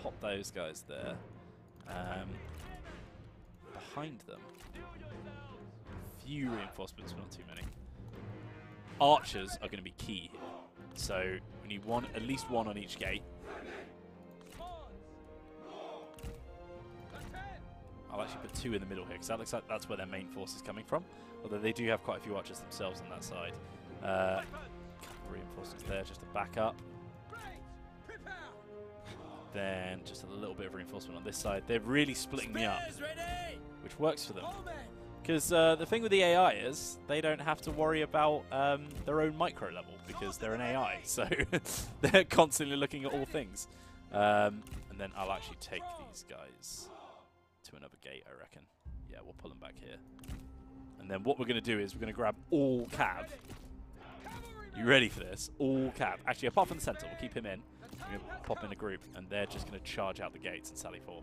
pop those guys there. Behind them, few reinforcements, but not too many. Archers are going to be key here, so we need one, at least one on each gate. I'll actually put two in the middle here, because that looks like that's where their main force is coming from. Although they do have quite a few archers themselves on that side. Couple of reinforcements there just to back up. Then just a little bit of reinforcement on this side. They're really splitting me up, which works for them. Because the thing with the AI is they don't have to worry about their own micro level, because they're an AI. So they're constantly looking at all things. And then I'll actually take these guys to another gate, I reckon. Yeah, we'll pull them back here. And then what we're going to do is we're going to grab all cav. You ready for this? All cav. Actually, apart from the centaur, we'll keep him in. We're going to pop in a group, and they're just going to charge out the gates and sally forth.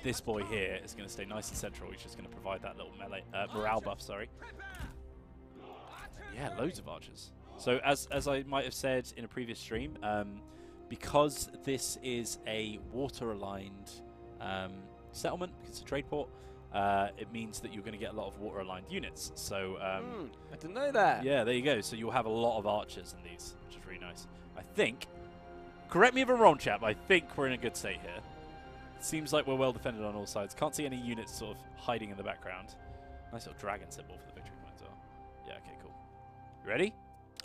This boy here is going to stay nice and central. He's just going to provide that little melee morale buff. Sorry. Yeah, loads of archers. So as I might have said in a previous stream, because this is a water-aligned settlement, because it's a trade port, it means that you're going to get a lot of water-aligned units. So I didn't know that. Yeah, there you go. So you'll have a lot of archers in these, which is really nice. I think, correct me if I'm wrong, chap, I think we're in a good state here. Seems like we're well defended on all sides. Can't see any units sort of hiding in the background. Nice little dragon symbol for the victory point as well. Yeah, okay, cool. You ready?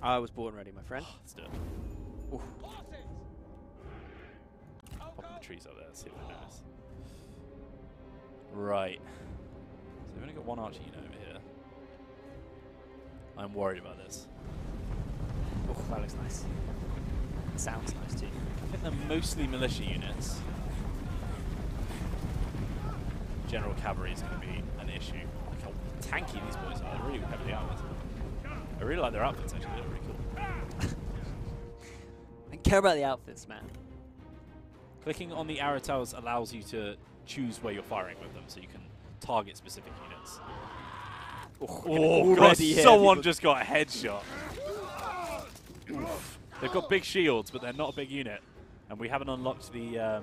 I was born ready, my friend. Let's do it. Oof. Popping the trees up there, let's see if they notice. Right. So we've only got one archer unit over here. I'm worried about this. Oh, that looks nice. It sounds nice too. I think they're mostly militia units. General cavalry is going to be an issue. Look how tanky these boys are. They're really heavily armored. I really like their outfits, actually. They're really cool. I don't care about the outfits, man. Clicking on the arrow towers allows you to choose where you're firing with them, so you can target specific units. Oh god, someone just got a headshot. Oof. They've got big shields, but they're not a big unit. And we haven't unlocked the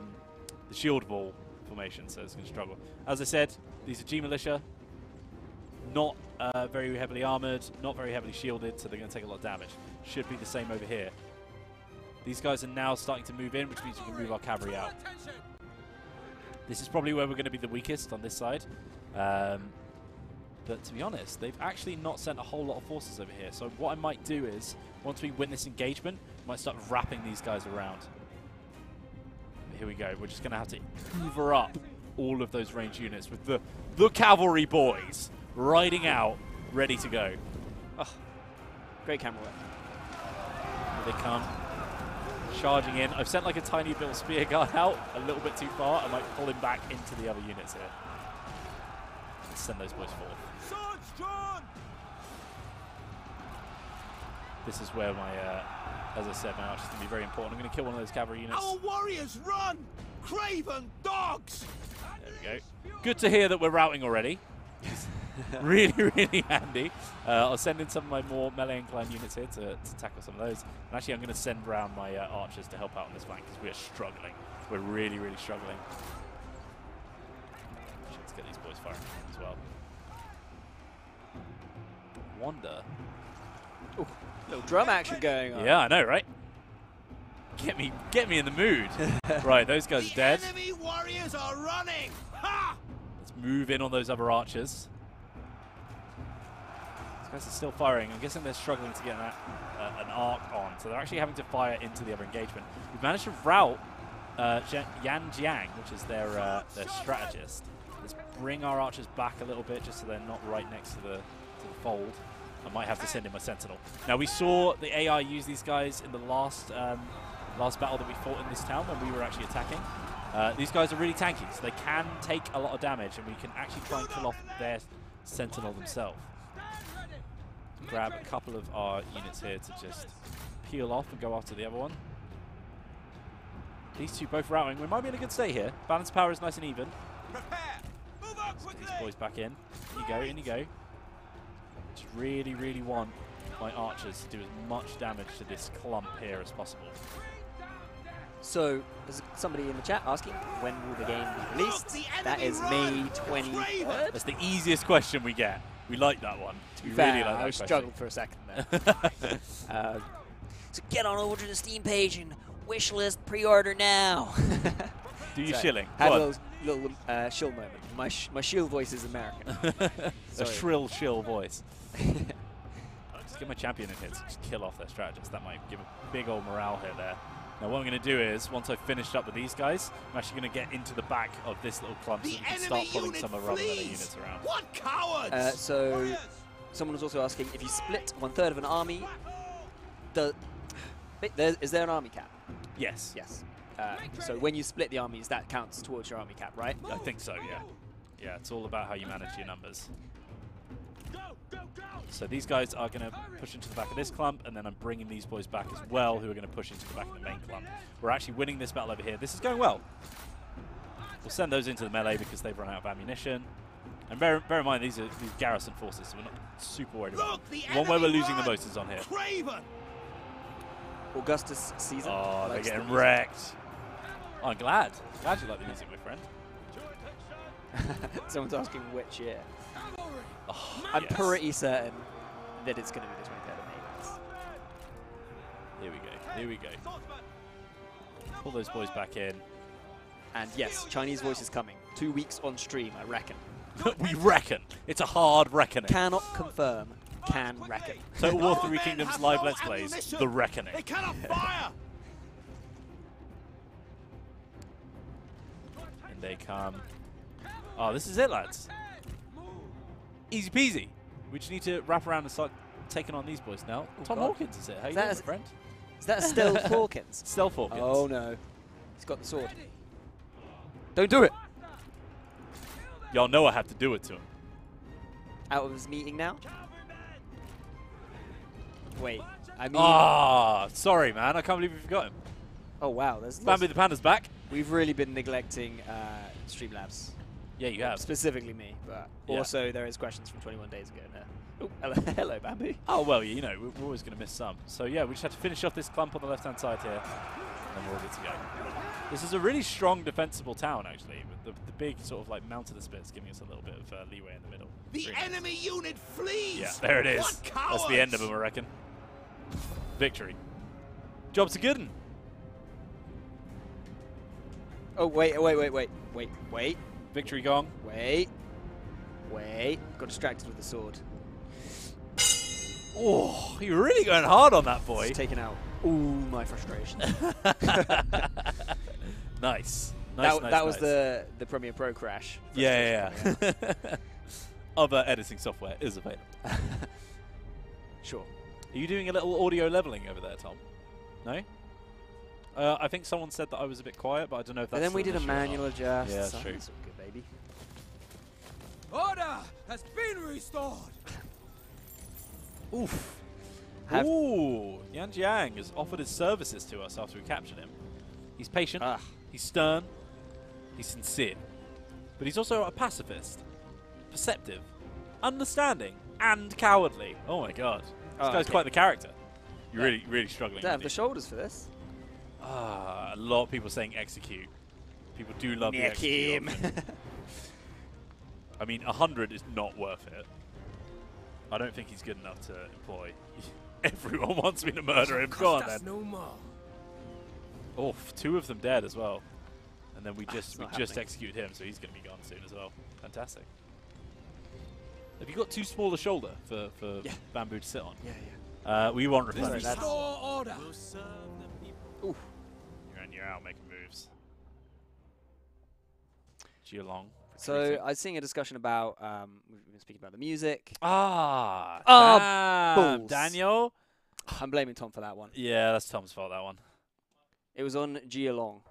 shield wall formation, so it's going to struggle. As I said, these are G militia, not very heavily armored, not very heavily shielded, so they're going to take a lot of damage. Should be the same over here. These guys are now starting to move in, which means we can move our cavalry out. This is probably where we're going to be the weakest on this side. But to be honest, they've actually not sent a whole lot of forces over here. So what I might do is, once we win this engagement, I might start wrapping these guys around. Here we go. We're just going to have to hoover up all of those ranged units with the cavalry boys riding out, ready to go. Oh, great camera work. Here they come. Charging in. I've sent like a tiny little spear guard out a little bit too far. I might pull him back into the other units here. Let's send those boys forward. Swords drawn! This is where my, as I said, my archer's going to be very important. I'm going to kill one of those cavalry units. Our warriors run! Craven dogs! There we go. Good to hear that we're routing already. Really, really handy. I'll send in some of my more melee-inclined units here to tackle some of those. And actually, I'm going to send round my archers to help out on this flank because we are struggling. We're really, really struggling. Let's get these boys firing as well. Wonder. Ooh, little drum action going on. Yeah, I know, right? Get me in the mood. Right, those guys are dead. The enemy warriors are running! Ha! Let's move in on those other archers. These guys are still firing. I'm guessing they're struggling to get an arc on, so they're actually having to fire into the other engagement. We've managed to rout Yan Jiang, which is their strategist. Let's bring our archers back a little bit just so they're not right next to the fold. I might have to send in my sentinel. Now, we saw the AI use these guys in the last last battle that we fought in this town when we were actually attacking. These guys are really tanky, so they can take a lot of damage, and we can actually try and kill off their sentinel themselves. Grab a couple of our units here to just peel off and go after the other one. These two both routing. We might be in a good state here. Balance power is nice and even. Get these boys back in. In you go, in you go. Just really, really want my archers to do as much damage to this clump here as possible. So, there's somebody in the chat asking, when will the game be released? That is May 23rd. That's the easiest question we get. We like that one. To be we fair, really like that I struggled for a second there. So get on over to the Steam page and wish list pre-order now. Do you shilling? Had a little shill moment. My shill voice is American. A shrill shill voice. Let's get my champion in here to just kill off their strategists. That might give a big old morale hit there. Now what I'm going to do is, once I've finished up with these guys, I'm actually going to get into the back of this little clump so we can start pulling some of our other units around. What cowards! So, someone was also asking, if you split 1/3 of an army, is there an army cap? Yes. Yes. So when you split the armies, that counts towards your army cap, right? I think so, yeah. Yeah, it's all about how you manage your numbers. So these guys are going to push into the back of this clump, and then I'm bringing these boys back as well, who are going to push into the back of the main clump. We're actually winning this battle over here. This is going well. We'll send those into the melee because they've run out of ammunition. And bear in mind, these are garrison forces, so we're not super worried about them. The one where we're losing the most is on here. Craven. Augustus Caesar. Oh, they're getting wrecked. Oh, I'm glad. Glad you like the music, my friend. Someone's asking which year. Oh, I'm pretty certain that it's going to be the 23rd of May. Here we go. Here we go. Pull those boys back in. And yes, Chinese voice is coming. 2 weeks on stream, I reckon. We reckon. It's a hard reckoning. Cannot confirm. Can reckon. Total War 3 Kingdoms live Let's Plays. The Reckoning. They cannot fire. And they come. Oh, this is it, lads. Easy peasy. We just need to wrap around and start taking on these boys now. Oh Tom God. Hawkins is it? How you doing, friend? Is that Stealth Hawkins? Stealth Hawkins. Oh no. He's got the sword. Don't do it! Y'all know I have to do it to him. Out of his meeting now? Wait, I mean... Ah, sorry, man. I can't believe we forgot him. Oh, wow. Bambi the Panda's back. We've really been neglecting Streamlabs. Yeah, you have. Specifically me, but also there is questions from 21 days ago now. Oh, hello, Bambi. Oh, well, you know, we're always going to miss some. So, yeah, we just have to finish off this clump on the left-hand side here, and then we're all good to go. This is a really strong defensible town, actually, with the big sort of, like, mountain of spits giving us a little bit of leeway in the middle. The really enemy unit flees! Yeah, there it is. That's the end of them, I reckon. Victory. Job's a good one. Oh, wait. Victory gong. Wait. Got distracted with the sword. Oh, you're really going hard on that boy. It's taken out all my frustration. Nice. That was the Premiere Pro crash. Yeah. Other editing software is available. Sure. Are you doing a little audio leveling over there, Tom? No? I think someone said that I was a bit quiet, but I don't know if that's. And then we did a manual adjust. Yeah, that's true. That's all good, baby. Order has been restored. Oof. Ooh, Yan Jiang has offered his services to us after we captured him. He's patient, he's stern, he's sincere. But he's also a pacifist, perceptive, understanding, and cowardly. Oh my god. This guy's quite the character. You're really struggling. Don't have the shoulders for this. A lot of people saying execute. People do love the execute. I mean, 100 is not worth it. I don't think he's good enough to employ. Everyone wants me to murder him. Go on, then. No more. Oh, 2 of them dead as well. And then we just executed him, so he's going to be gone soon as well. Fantastic. Have you got too small a shoulder for Bamboo to sit on? Yeah. We want replenish. Restore order. Oof. You're in, you're out making moves. Geelong. So I was seeing a discussion about, we've been speaking about the music. Damn, balls. Daniel. I'm blaming Tom for that one. Yeah, that's Tom's fault, that one. It was on Geelong.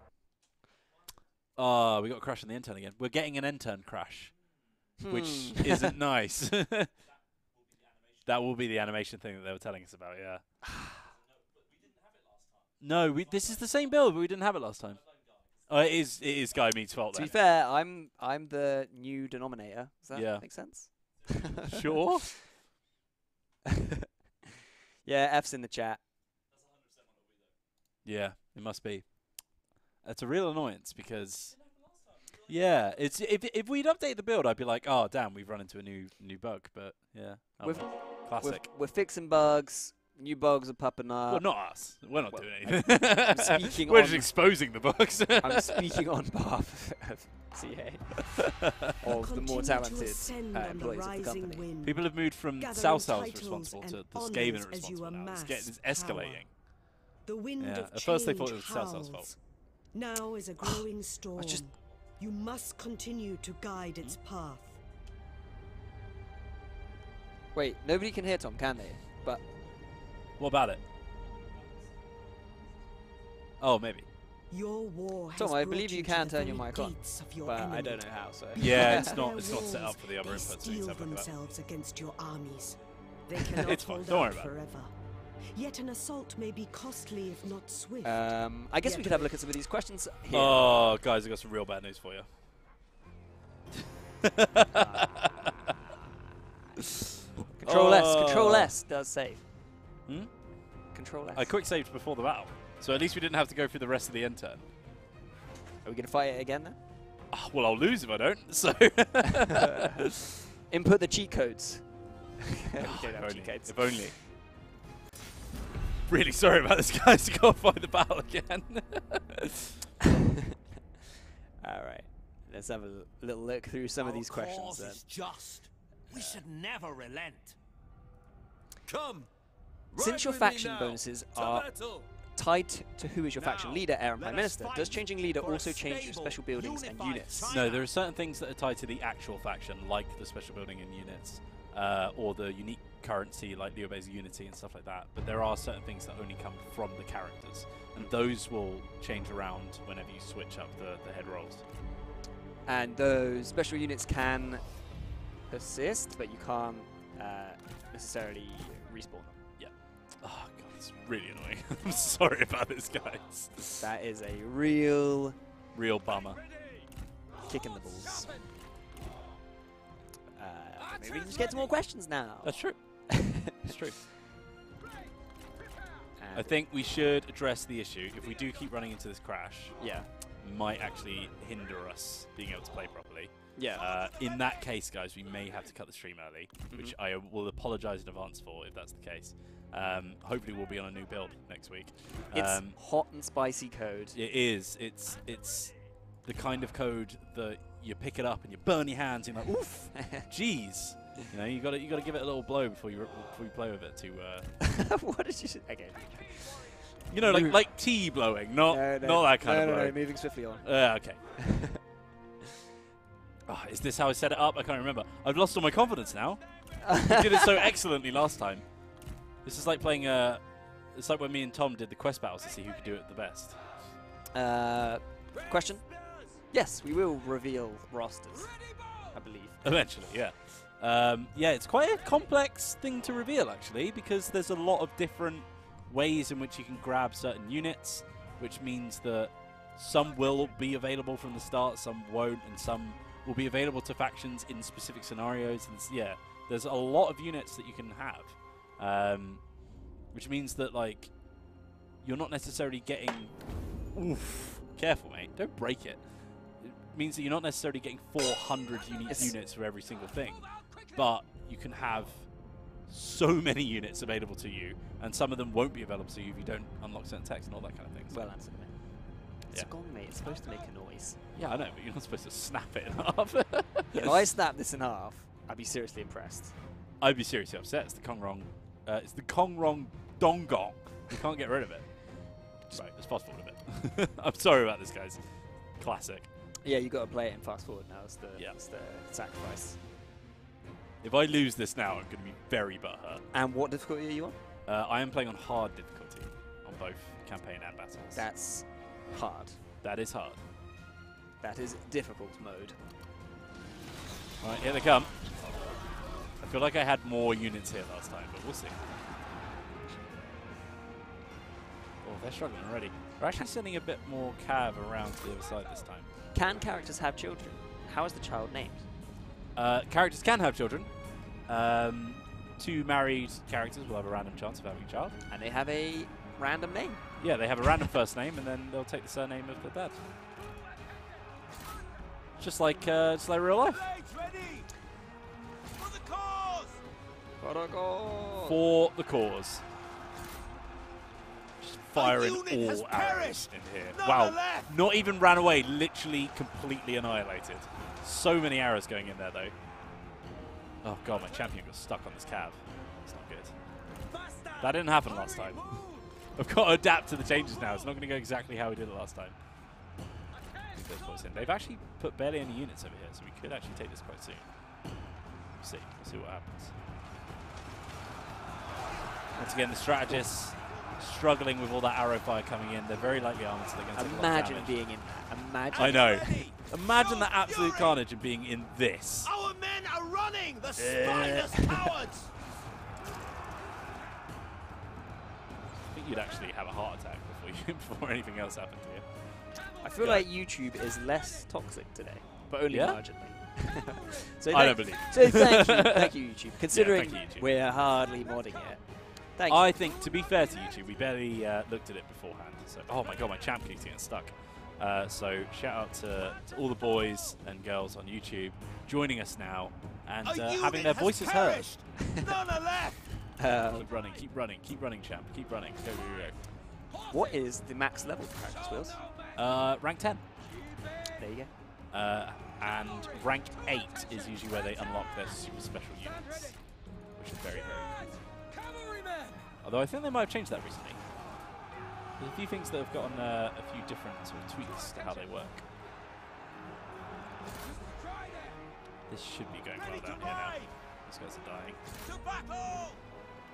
Oh, we got a crash on the end turn again. We're getting an end turn crash, which isn't nice. That will be the animation thing that they were telling us about, yeah. No, this is the same build, but we didn't have it last time. Oh, it is Guy Meets fault then. To be fair, I'm the new denominator. Does that make sense? Sure. Yeah, F's in the chat. Yeah, it must be. That's a real annoyance because, yeah, it's if we'd update the build, I'd be like, oh damn, we've run into a new bug. But yeah, classic. We're fixing bugs. New bugs are popping up. Well, not us. We're not doing anything. We're just exposing the bugs. I'm speaking on behalf of CA, of the more talented employees of the company. Wind. People have moved from South responsible to the Skaven responsible now. It's escalating. The wind of at first they thought it was howls. South's fault. Now is a growing storm. You must continue to guide its path. Wait, nobody can hear Tom, can they? But what about it? Oh, maybe. Your war has Tom, I believe you can turn your very mic on, but I don't know how. So yeah, it's not set up for the other inputs. They steel themselves against your armies. They cannot it's fine. hold Don't worry out about forever. Yet an assault may be costly if not swift. I guess we could have a look at some of these questions here. Oh, guys, I've got some real bad news for you. Control S does save. Control S. I quick saved before the battle, so at least we didn't have to go through the rest of the end turn. Are we going to fight it again then? Oh, well, I'll lose if I don't, so... Input the cheat codes. We Oh, don't have cheat codes. If only. Really sorry about this, guys. To go fight the battle again. All right. Let's have a little look through some of these questions then. Is just. We should never relent. Come. Since your faction bonuses are tied to who is your faction leader, heir, and prime minister, does changing leader also change your special buildings and units? No, there are certain things that are tied to the actual faction, like the special building and units, or the unique currency, like the Obey's Unity and stuff like that. But there are certain things that only come from the characters, and those will change around whenever you switch up the head rolls. And those special units can assist, but you can't necessarily respawn them. Yeah. Oh god, it's really annoying. I'm sorry about this, guys. That is a real bummer. Kick in the balls. Maybe we can just get some more questions now. That's true. It's true. I think we should address the issue. If we do keep running into this crash, might actually hinder us being able to play properly. Yeah. In that case, guys, we may have to cut the stream early, which I will apologise in advance for if that's the case. Hopefully, we'll be on a new build next week. It's hot and spicy code. It is. It's the kind of code that you pick it up and you burn your hands and you're like, oof, jeez. You know, you got to give it a little blow before you play with it to. What did you say? Okay. You know, like tea blowing, not that kind of blow. No, moving swiftly on. Okay. Oh, is this how I set it up? I can't remember. I've lost all my confidence now. We did it so excellently last time. This is like playing it's like when me and Tom did the quest battles to see who could do it the best. Question? Yes, we will reveal rosters, I believe. Eventually, yeah. Yeah, it's quite a complex thing to reveal, actually, because there's a lot of different ways in which you can grab certain units, which means that some will be available from the start, some won't, and some will be available to factions in specific scenarios. And yeah, there's a lot of units that you can have, which means that, like, you're not necessarily getting... Oof, careful, mate. Don't break it. It means that you're not necessarily getting 400 unique units for every single thing, but you can have so many units available to you, and some of them won't be available to you if you don't unlock certain text and all that kind of thing. So. Well answered, mate. It's a gong, mate. It's supposed to make a noise. Yeah, I know, but you're not supposed to snap it in half. If I snap this in half, I'd be seriously impressed. I'd be seriously upset. It's the Kongrong Dongong. You can't get rid of it. Right, let's fast forward a bit. I'm sorry about this, guys. Classic. Yeah, you got to play it in fast forward now. It's the sacrifice. If I lose this now, I'm going to be very butthurt. And what difficulty are you on? I am playing on hard difficulty on both campaign and battles. That's hard. That is hard. That is difficult mode. All right, here they come. I feel like I had more units here last time, but we'll see. Oh, they're struggling already. We're actually sending a bit more cav around to the other side this time. Can characters have children? How is the child named? Characters can have children. 2 married characters will have a random chance of having a child. And they have a random name. Yeah, they have a random first name, and then they'll take the surname of the dad. Just like real life. For the cause! For the cause. Just firing all arrows perished. in here. None Wow, are left. not even ran away, literally completely annihilated. So many arrows going in there, though. Oh god, my champion got stuck on this cav. That's not good. That didn't happen last time. I've got to adapt to the changes now. It's not going to go exactly how we did it last time. Get those boys in. They've actually put barely any units over here, so we could actually take this quite soon. We'll see what happens. Once again, the strategists struggling with all that arrow fire coming in. They're very lightly armored, so they're going to take a lot of damage. Imagine being in that. Imagine. I know. Imagine the absolute carnage of being in this. Our men are running! The spineless cowards! I think you'd actually have a heart attack before anything else happened to you. I feel like YouTube is less toxic today, but only marginally. So I don't believe. So thank you, YouTube. Considering thank you, YouTube. we're hardly modding it. Thank you. I think, to be fair to YouTube, we barely looked at it beforehand. So, oh my god, my champ keeps getting stuck. So shout out to all the boys and girls on YouTube joining us now and having their voices heard. None are left. Keep running, champ. Keep running. Go, go, go. What is the max level for characters, Wheels? Rank 10. There you go. And rank 8 is usually where they unlock their super special units, which is very, very cool. Although I think they might have changed that recently. There's a few things that have gotten a few different sort of tweaks to how they work. This should be going well down here now. These guys are dying. To battle!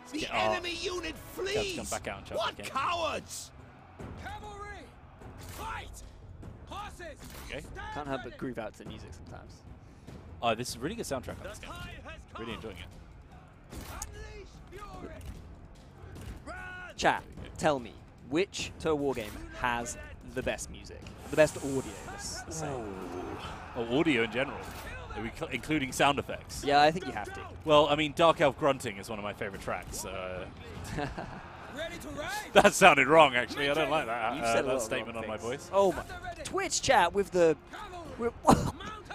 Let's The enemy unit flees! Come back out and charge What again. cowards! Cavalry! Fight! Horses! Okay. Can't help but groove out to the music sometimes. Oh, this is a really good soundtrack on this game. Really enjoying it. Unleash fury! Run! Chat, tell me, which Toa Wargame has the best music? The best audio, let's say. Oh, audio in general. Are we including sound effects? Yeah, I think you have to. Well, I mean, Dark Elf Grunting is one of my favorite tracks. Ready to ride? That sounded wrong, actually. I don't like You've that, said a lot that of statement wrong on my things. voice. Oh my. Twitch chat with the...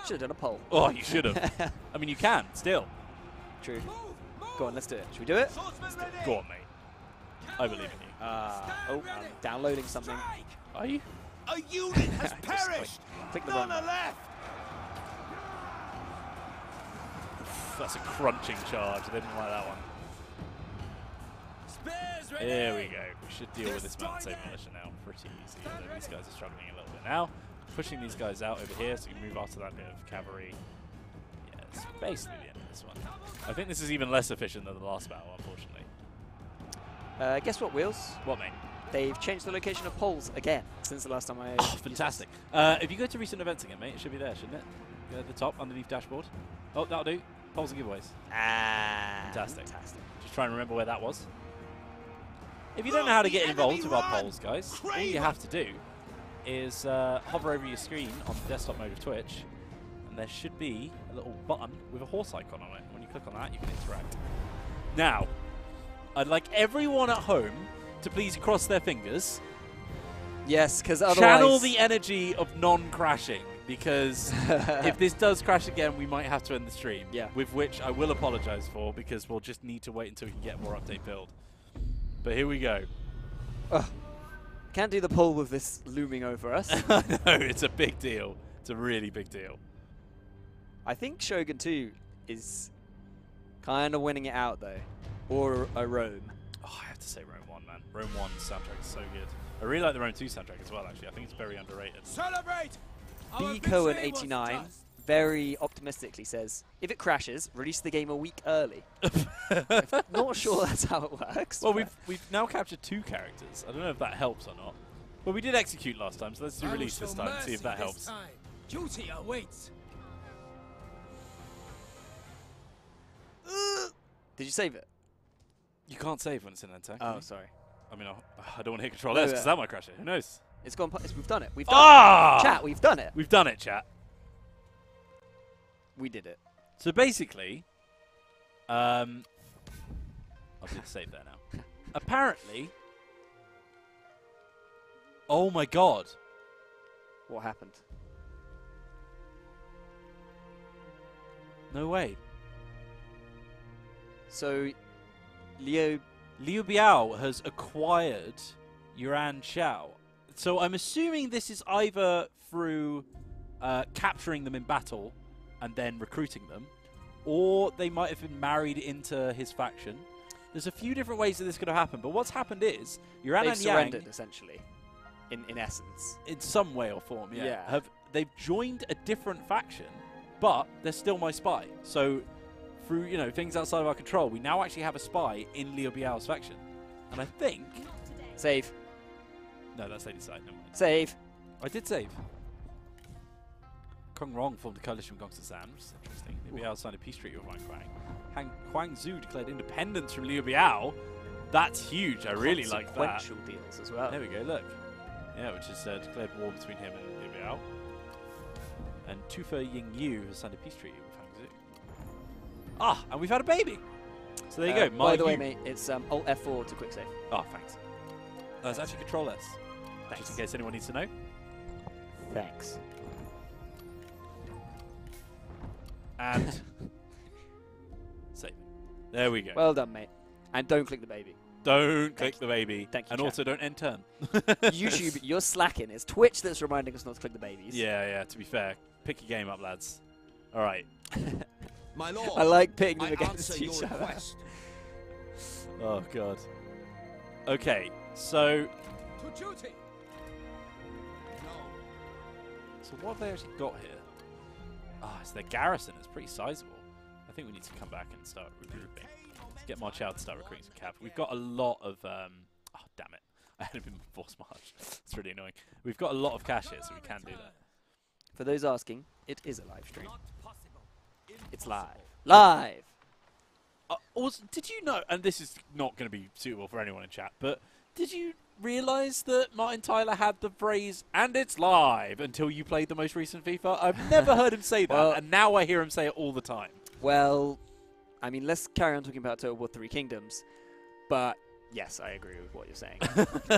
Should have done a poll. Oh, you should have. I mean, you can, still. True. Go on, let's do it. Should we do it? Go on, mate. I believe in you. I'm downloading something. Are you? A unit has Just perished! click the None wrong are left! That's a crunching charge. I didn't like that one. Spears ready! There we go. We should deal with this Mountain Save Militia now pretty easy. Although these guys are struggling a little bit now. Pushing these guys out over here so we can move after that bit of cavalry. Yeah, it's basically the end of this one. I think this is even less efficient than the last battle, unfortunately. Guess what, Wheels? What, mate? They've changed the location of polls again since the last time I... Oh, fantastic. If you go to recent events again, mate, it should be there, shouldn't it? Go at the top, underneath dashboard. Oh, that'll do. Polls and giveaways. Fantastic. Just try and remember where that was. If you don't know how to get involved with our polls, guys, all you have to do is hover over your screen on the desktop mode of Twitch, and there should be a little button with a horse icon on it. When you click on that, you can interact. Now, I'd like everyone at home to please cross their fingers. Yes, because otherwise... Channel the energy of non-crashing, because if this does crash again, we might have to end the stream. Yeah. With which I will apologize for, because we'll just need to wait until we can get more update build. But here we go. Can't do the poll with this looming over us. I know, it's a big deal. It's a really big deal. I think Shogun 2 is kind of winning it out, though. Or a Rome. Oh, I have to say Rome 1, man. Rome 1's soundtrack is so good. I really like the Rome 2 soundtrack as well, actually. I think it's very underrated. Celebrate! B. Cohen 89 very optimistically says, if it crashes, release the game a week early. Not sure that's how it works. Well, we've now captured 2 characters. I don't know if that helps or not. Well, we did execute last time, so let's do release this time and see if that helps. Duty awaits. Did you save it? You can't save when it's in an attack. Oh, sorry. I mean, I don't want to hit Control S because that might crash it. Who knows? It's gone. We've done it. We've done it. Chat, we've done it. We've done it, chat. We did it. So basically, I'll do the save there now. Apparently, oh my god. What happened? No way. So, Liu Biao has acquired Yuan Shao. So I'm assuming this is either through capturing them in battle and then recruiting them, or they might have been married into his faction. There's a few different ways that this could have happened, but what's happened is Yuan they've and Yang, surrendered, essentially, in essence. in some way or form, they've joined a different faction, but they're still my spy. So through things outside of our control, we now actually have a spy in Liu Biao's faction, and I think Save. no, that's Lady Side. Never mind. Save. I did save. Kong Rong formed a coalition with Gongsun San, which is interesting. Liu Biao signed a peace treaty with Wang Quang. Huang Zhu declared independence from Liu Biao. That's huge. I really like that. Consequential deals as well. There we go. Look. Yeah, which is declared war between him and Liu Biao. And Tufa Ying Yu has signed a peace treaty with Huang Zhu. Ah, and we've had a baby. So there you go. By the way, mate, it's Alt F4 to quick save. Oh, thanks. That's actually Control S. Just in case anyone needs to know. Thanks. And save. There we go. Well done, mate. And don't click the baby. Don't click the baby. Thank you, and chat. also don't end turn. YouTube, you're slacking. It's Twitch that's reminding us not to click the babies. Yeah, to be fair. Pick your game up, lads. All right. My lord, I like pitting them I against answer each your other. request. Oh, God. Okay, so To duty. So what have they actually got here? Ah, it's their garrison. It's pretty sizable. I think we need to come back and start regrouping. Let's get Marchal to start recruiting some cav. We've got a lot of... oh, damn it. I hadn't been forced march. It's really annoying. We've got a lot of cash here, so we can do that. For those asking, it is a live stream. It's live. Live! Also, did you know, and this is not going to be suitable for anyone in chat, but did you realise that Martin Tyler had the phrase, and it's live, until you played the most recent FIFA? I've never heard him say that, Well, and now I hear him say it all the time. Well, I mean, let's carry on talking about Total War 3 Kingdoms, but yes, I agree with what you're saying.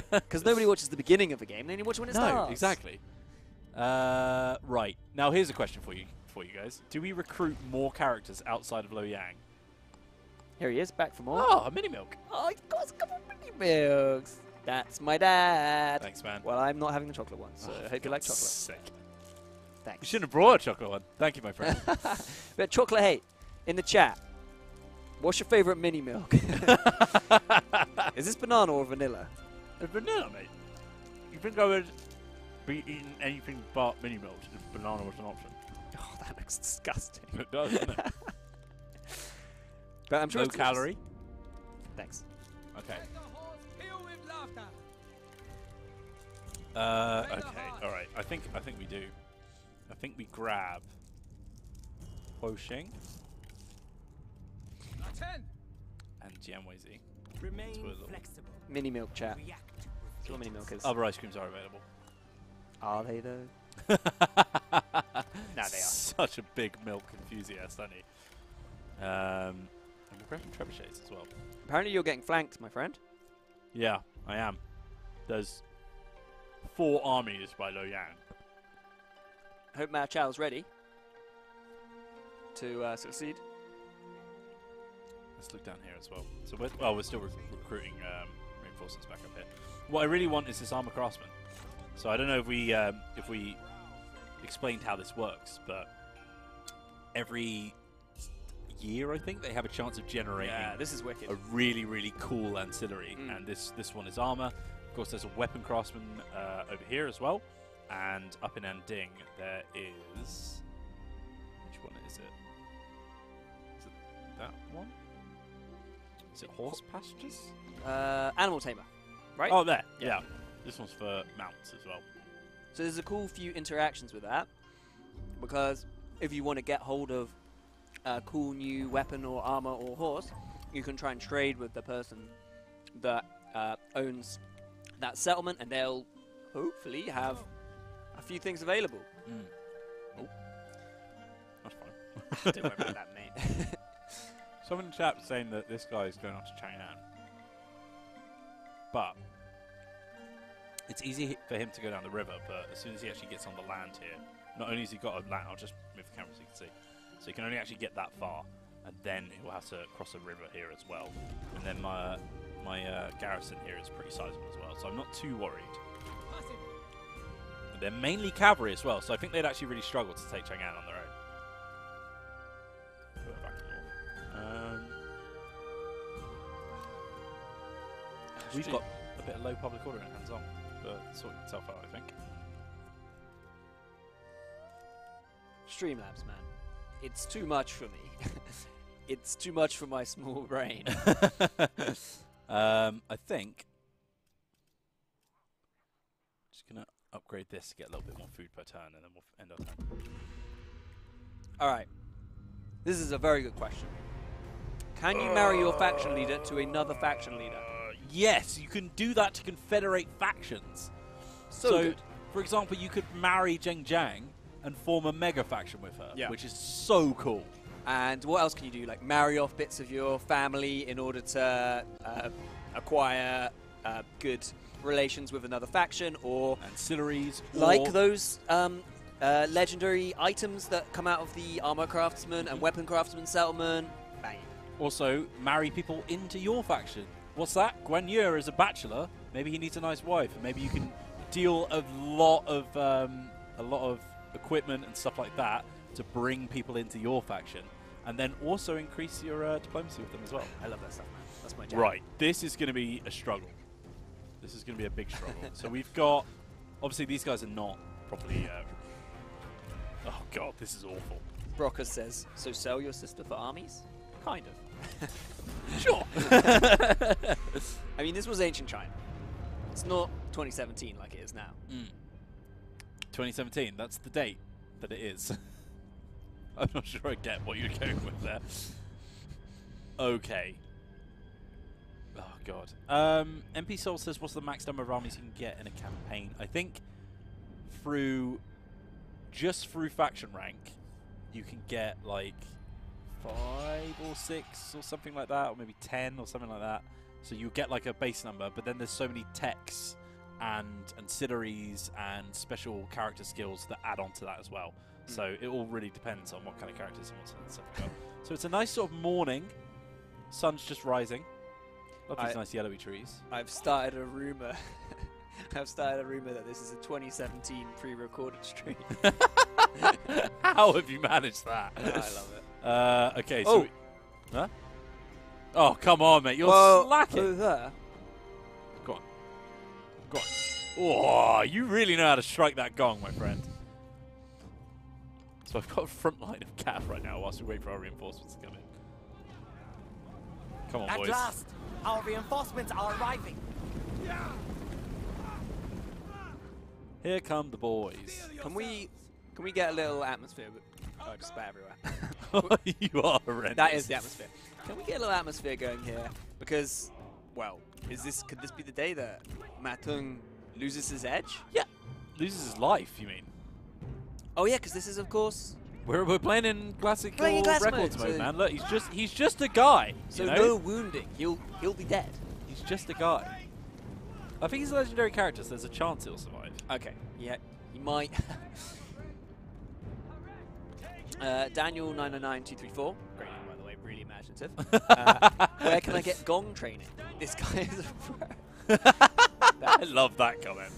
Because nobody watches the beginning of a game, they only watch when it starts. No, exactly. Right. Now, here's a question for you guys. Do we recruit more characters outside of Lo Yang? Here he is, back for more. Oh, a mini milk. Oh, he's got a couple of mini milks. That's my dad. Thanks, man. Well, I'm not having the chocolate one, so I hope you like chocolate. Sick. Thanks. You shouldn't have brought a chocolate one. Thank you, my friend. But chocolate hate in the chat. What's your favorite mini milk? Is this banana or vanilla? It's vanilla, mate. You think I would be eating anything but mini milk if banana was an option? Oh, that looks disgusting. It does, doesn't it? But I'm sure Low it's delicious. calorie. Thanks. Okay. Let the halls peal with laughter. Okay. All right. I think we do. I think we grab Huo Xing Attend. and Jian Wei-Zi. Remain little- flexible. Mini milk chat. React with That's what mini milk is. Other ice creams are available. Are they though? Nah, they are. Such a big milk enthusiast, aren't he? And we're grabbing trebuchets as well. Apparently you're getting flanked, my friend. Yeah, I am. There's 4 armies by Lo Yang. Hope Mao Chao's ready to succeed. Let's look down here as well. So we're still recruiting reinforcements back up here. What I really want is this armor craftsman. So I don't know if we explained how this works, but every year I think they have a chance of generating this is wicked. a really, really cool ancillary, and this one is armor. Of course, there's a weapon craftsman over here as well, and up in Anding there is... Which one is it? Is it that one? Is it horse pastures? Animal tamer, right? Oh, there. Yeah. This one's for mounts as well. So there's a cool few interactions with that, because if you want to get hold of a cool new weapon or armor or horse, you can try and trade with the person that owns that settlement, and they'll hopefully have a few things available. Oh, that's fine. Don't worry about that, mate. Someone in the chat was saying that this guy is going on to Chang'an, but it's easy for him to go down the river, but as soon as he actually gets on the land here, not only has he got a land, I'll just move the camera so you can see, so he can only actually get that far, and then he'll have to cross a river here as well. And then my garrison here is pretty sizable as well, so I'm not too worried. And they're mainly cavalry as well, so I think they'd actually really struggle to take Chang'an on their own. We've got a bit of low public order in hands-on, but sorting itself out, I think. Streamlabs, man. It's too much for me. It's too much for my small brain. I think just gonna upgrade this to get a little bit more food per turn, and then we'll end our turn. All right. This is a very good question. Can you marry your faction leader to another faction leader? Yes, you can do that to confederate factions. So good. For example, you could marry Zheng Jiang and form a mega faction with her, Yeah. which is so cool. And what else can you do? Like marry off bits of your family in order to acquire good relations with another faction, or Ancillaries. like those legendary items that come out of the armor craftsman and weapon craftsman settlement. Bang. Also, marry people into your faction. What's that? Guan Yu is a bachelor. Maybe he needs a nice wife, and maybe you can deal a lot of equipment and stuff like that to bring people into your faction, and then also increase your diplomacy with them as well. I love that stuff, man. That's my jam. Right, this is going to be a struggle. This is going to be a big struggle. So we've got, obviously these guys are not properly. Oh god, this is awful. Brocker says, so sell your sister for armies? Kind of. Sure. I mean, this was ancient China. It's not 2017 like it is now. 2017, that's the date that it is. I'm not sure I get what you're going with there. Okay. Oh god. MP Soul says, what's the max number of armies you can get in a campaign? I think just through faction rank, you can get like 5 or 6 or something like that, or maybe 10 or something like that. So you get like a base number, but then there's so many techs and ancillaries and special character skills that add on to that as well. So it all really depends on what kind of characters you want to set up. So it's a nice sort of morning. Sun's just rising. Love these nice yellowy trees. I've started a rumor. I've started a rumor that this is a 2017 pre-recorded stream. How have you managed that? I love it. Okay, so... Huh? Oh, come on, mate. You're slacking. Over there. Go on. Go on. Oh, you really know how to strike that gong, my friend. So I've got a front line of cav right now whilst we wait for our reinforcements to come in. Come on, boys. At last, our reinforcements are arriving. Here come the boys. Can we get a little atmosphere? Oh, just about everywhere. You are horrendous. That is the atmosphere. Can we get a little atmosphere going here? Because, well, could this be the day that Ma Teng loses his edge? Yeah. Loses his life, you mean? Oh yeah, because this is, of course, we're playing in classic classic records mode, mode, so man. Look, he's just a guy. so you know? no wounding. He'll be dead. He's just a guy. I think he's a legendary character, so there's a chance he'll survive. Okay. Yeah, he might. Daniel 999234. Great name, by the way. Really imaginative. Where can I get gong training? This guy is a pro. I love that comment.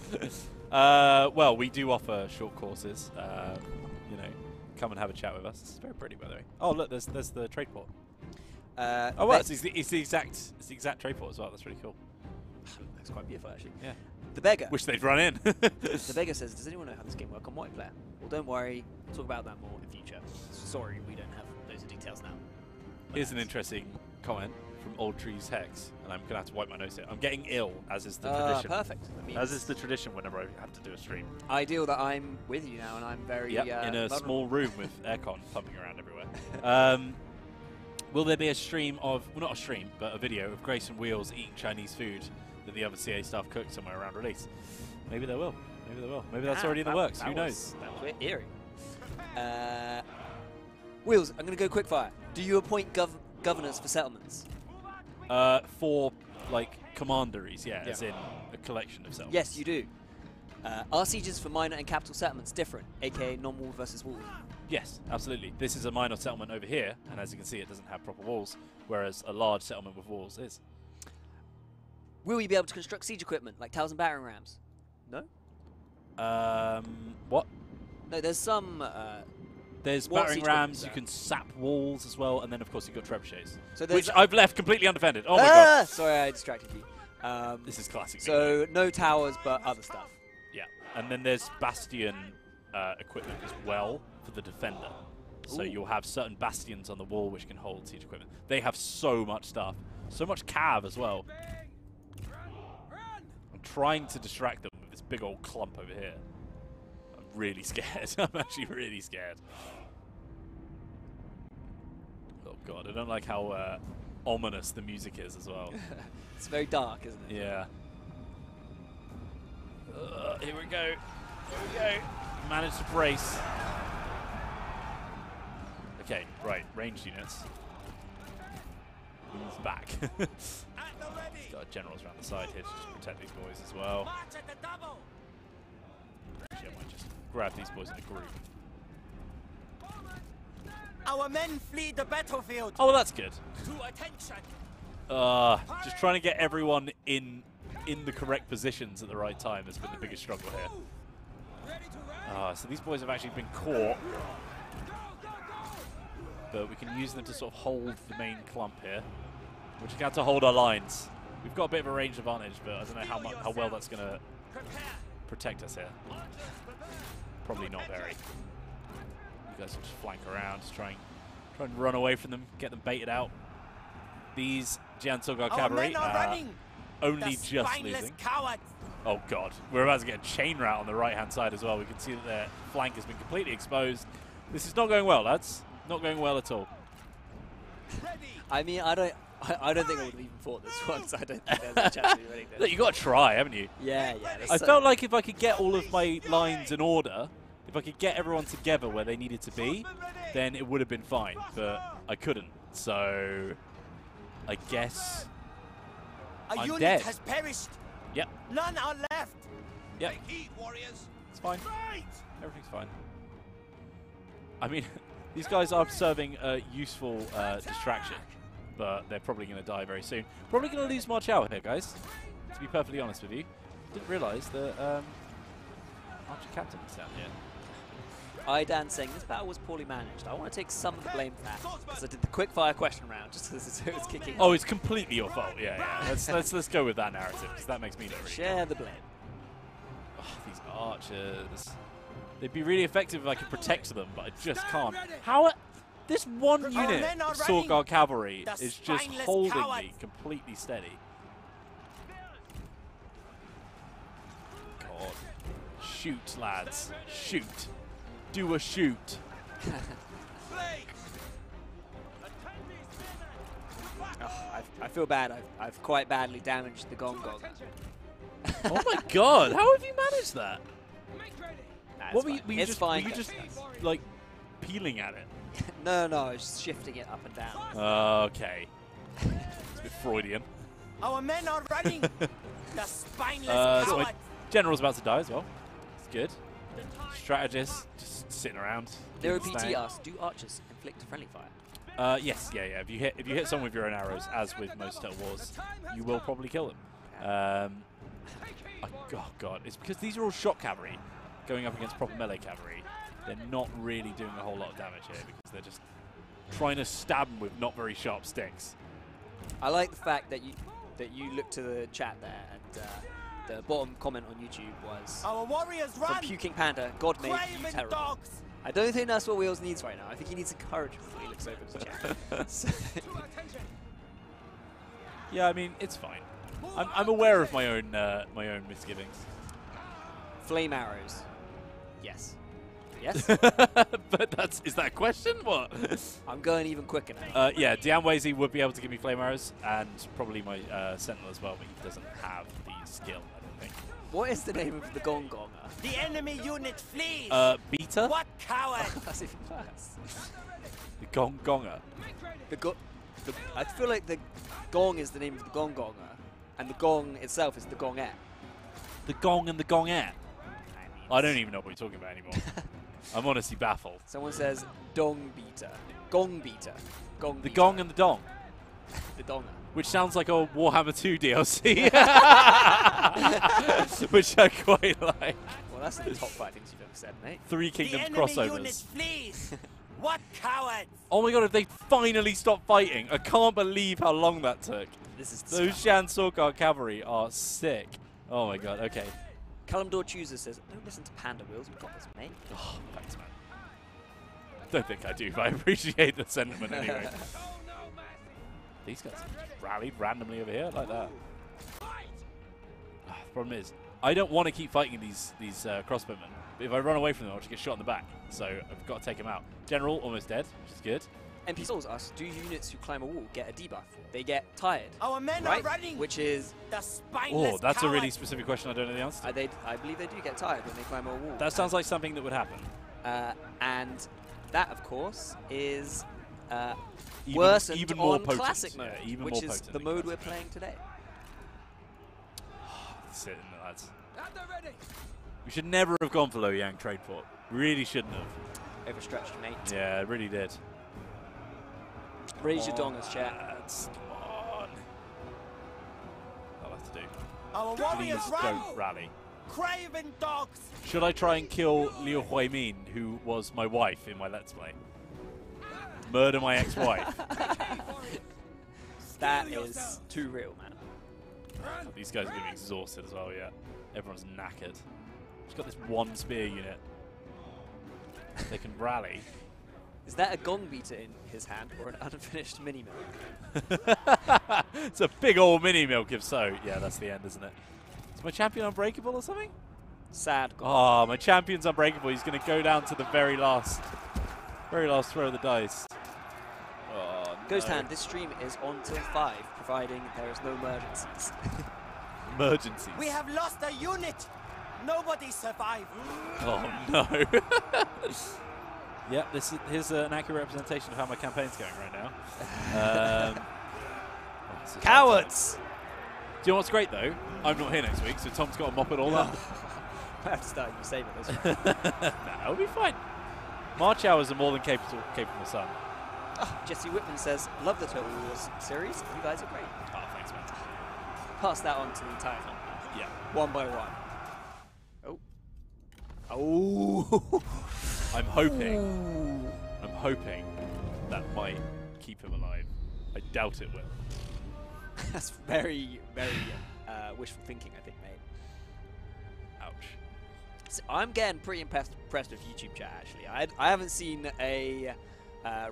Well, we do offer short courses. You know, come and have a chat with us. It's very pretty, by the way. Oh, look, there's the trade port. Oh, well, it's the exact trade port as well. That's really cool. That's quite beautiful, actually. Yeah. The beggar. Wish they'd run in. The beggar says, does anyone know how this game works on multiplayer? Well, don't worry. We'll talk about that more in future. Sorry, we don't have those details now. Here's an interesting comment from Old Tree's Hex, and I'm gonna have to wipe my nose here. I'm getting ill, as is the tradition. Perfect. That means As is the tradition whenever I have to do a stream. ideal that I'm with you now, and I'm very Yep, in a vulnerable. small room with aircon pumping around everywhere. Will there be a stream of, well, not a stream, but a video of Grace and Wheels eating Chinese food that the other CA staff cooked somewhere around release? Maybe there will. Maybe there will. Maybe that's already in the works. Who knows? That was a bit eerie. Wheels, I'm going to go quickfire. Do you appoint governors for settlements? For, like, commanderies, yeah, as in a collection of settlements. Yes, you do. Are sieges for minor and capital settlements different, aka non-wall versus wall? Yes, absolutely. This is a minor settlement over here, and as you can see, it doesn't have proper walls, whereas a large settlement with walls is. Will you be able to construct siege equipment, like towers and battering rams? No? What? No, there's some... There's what battering siege rams, you equipment can sap walls as well, and then of course you've got trebuchets, So which there's I've left completely undefended. Oh my god. Sorry, I distracted you. This is classic. So no towers, but other stuff. Yeah, and then there's bastion equipment as well for the defender. So Ooh. you'll have certain bastions on the wall which can hold siege equipment. They have so much stuff, so much cav as well. I'm trying to distract them with this big old clump over here. I'm really scared. I'm actually really scared. Oh god, I don't like how ominous the music is as well. It's very dark, isn't it? Yeah. Here we go. Here we go. Managed to brace. Okay, right. Ranged units. Move back. Got generals around the side here to just protect these boys as well. Actually, I might just grab these boys in a group. Our men flee the battlefield. Oh, well, that's good. To attention. Just trying to get everyone in the correct positions at the right time has been the biggest struggle here. So these boys have actually been caught, but we can use them to sort of hold the main clump here, which is going to hold our lines. We've got a bit of a range advantage, but I don't know how well that's going to protect us here. Probably not very. You guys will just flank around, just try and run away from them, get them baited out. These Jian Sogar cavalry are only just losing. Cowards. Oh god, we're about to get a chain route on the right-hand side as well. We can see that their flank has been completely exposed. This is not going well, lads. Not going well at all. I mean, I don't think I would have even fought this one, so I don't think there's a chance of you winning this. Look, you got to try, haven't you? Yeah. I felt like if I could get all of my lines in order, if I could get everyone together where they needed to be, then it would have been fine. But I couldn't, so I guess A I'm unit dead. has perished. Yep. None are left. Yep. Heed, warriors. It's fine. Fight! Everything's fine. I mean, these guys are serving a useful distraction, but they're probably going to die very soon. Probably going to lose March Hour here, guys, to be perfectly honest with you. Didn't realise that Archer Captain was down here. Dan saying this battle was poorly managed. I want to take some of the blame for that because I did the quickfire question round just because it was kicking. Oh, it's completely your fault. Yeah. Let's go with that narrative because that makes me look really Share the blame. Oh, these archers. They'd be really effective if I could protect them, but I just can't. How? This one unit of Sword Guard cavalry is just holding me completely steady. God. Shoot, lads. Shoot. Do a shoot. I feel bad. I've quite badly damaged the Gong Gong. Oh my god, how have you managed that? Nah, What it's were you fine. were you just like peeling at it? No, I was just shifting it up and down. Okay. It's a bit Freudian. Our men are running. The spineless So my cowards. general's about to die as well. It's good. Strategist just sitting around. Nero doing PT his thing. asks, do archers inflict friendly fire? Yes, yeah. If you hit someone with your own arrows, as with most Total Wars, you will probably kill them. Oh god, it's because these are all shock cavalry going up against proper melee cavalry. They're not really doing a whole lot of damage here because they're just trying to stab them with not very sharp sticks. I like the fact that you looked to the chat there and the bottom comment on YouTube was Our warriors from run. Puking Panda, God made you Craven terrible. dogs. I don't think that's what Wheels needs right now. I think he needs encouragement when he looks over the chat. So Yeah, I mean, it's fine. I'm aware of my own misgivings. Flame arrows. Yes. Yes? But is that a question? What? I'm going even quicker now. Yeah, Dianwezi would be able to give me flame arrows, and probably my Sentinel as well, but he doesn't have the skill, I don't think. What is the name of the Gongonger? The enemy unit flees. Beta? What coward! That's even worse. The Gongonger. I feel like the gong is the name of the Gongonger, and the gong itself is the gongette. The Gong and the Gongette. I don't even know what you're talking about anymore. I'm honestly baffled. Someone says dong beater. Gong beater. Gong The beater. Gong and the Dong. The donger. Which sounds like a Warhammer 2 DLC. Which I quite like. Well, that's in the top 5 things you've ever said, mate. Three The Kingdoms enemy unit crossovers. flees. What cowards! Oh my god, if they finally stop fighting. I can't believe how long that took. This is Those Shan Sorkar cavalry are sick. Oh my god, okay. Kalimdor Chooser says, don't listen to Panda Wheels, we've got this, mate. Oh, thanks, man. Don't think I do, but I appreciate the sentiment anyway. These guys just rallied randomly over here like that. The problem is, I don't want to keep fighting these crossbowmen. But if I run away from them, I'll just get shot in the back. So I've got to take him out. General almost dead, which is good. MP Souls asks, do units who climb a wall get a debuff? They get tired, Our men right? are running. Which is, The spineless Oh, that's a really cowards. specific question I don't know the answer to. I believe they do get tired when they climb a wall. That sounds like something that would happen. And that, of course, is Even- worsened even more on potent. classic mode, Yeah, even which more is potent the than mode classic. we're playing today. That's it, lads. At the ready. We should never have gone for Lo Yang Trade Port. Really shouldn't have. Overstretched, mate. Yeah, it really did. Raise your dongers, chat. Lads, come on. I'll have to do. Our Please warriors run. don't rally. Craven dogs. Should I try and kill Liu Huimin, who was my wife in my Let's Play? Murder my ex-wife. That is too real, man. God, these guys are getting exhausted as well, yeah. Everyone's knackered. Just got this one spear unit. They can rally. Is that a gong beater in his hand or an unfinished mini mill? It's a big old mini milk if so. Yeah, that's the end, isn't it? Is my champion unbreakable or something? Sad. Oh, my champion's unbreakable. He's going to go down to the very last throw of the dice. Oh, Ghost no. Hand, this stream is on till 5, providing there is no emergencies. Emergencies. We have lost a unit. Nobody survived. Oh no. Yep, here's an accurate representation of how my campaign's going right now. This is Cowards! Do you know what's great though? I'm not here next week, so Tom's got to mop it all up. I have to start you save it this week. Nah, it'll be fine. March hours are more than capable son. Jesse Whitman says, love the Total Wars series. You guys are great. Oh, thanks, man. Pass that on to the entire film. Yeah. One by one. Oh. I'm hoping that might keep him alive. I doubt it will. That's very, very wishful thinking, I think, mate. Ouch. So I'm getting pretty impressed with YouTube chat, actually. I haven't seen a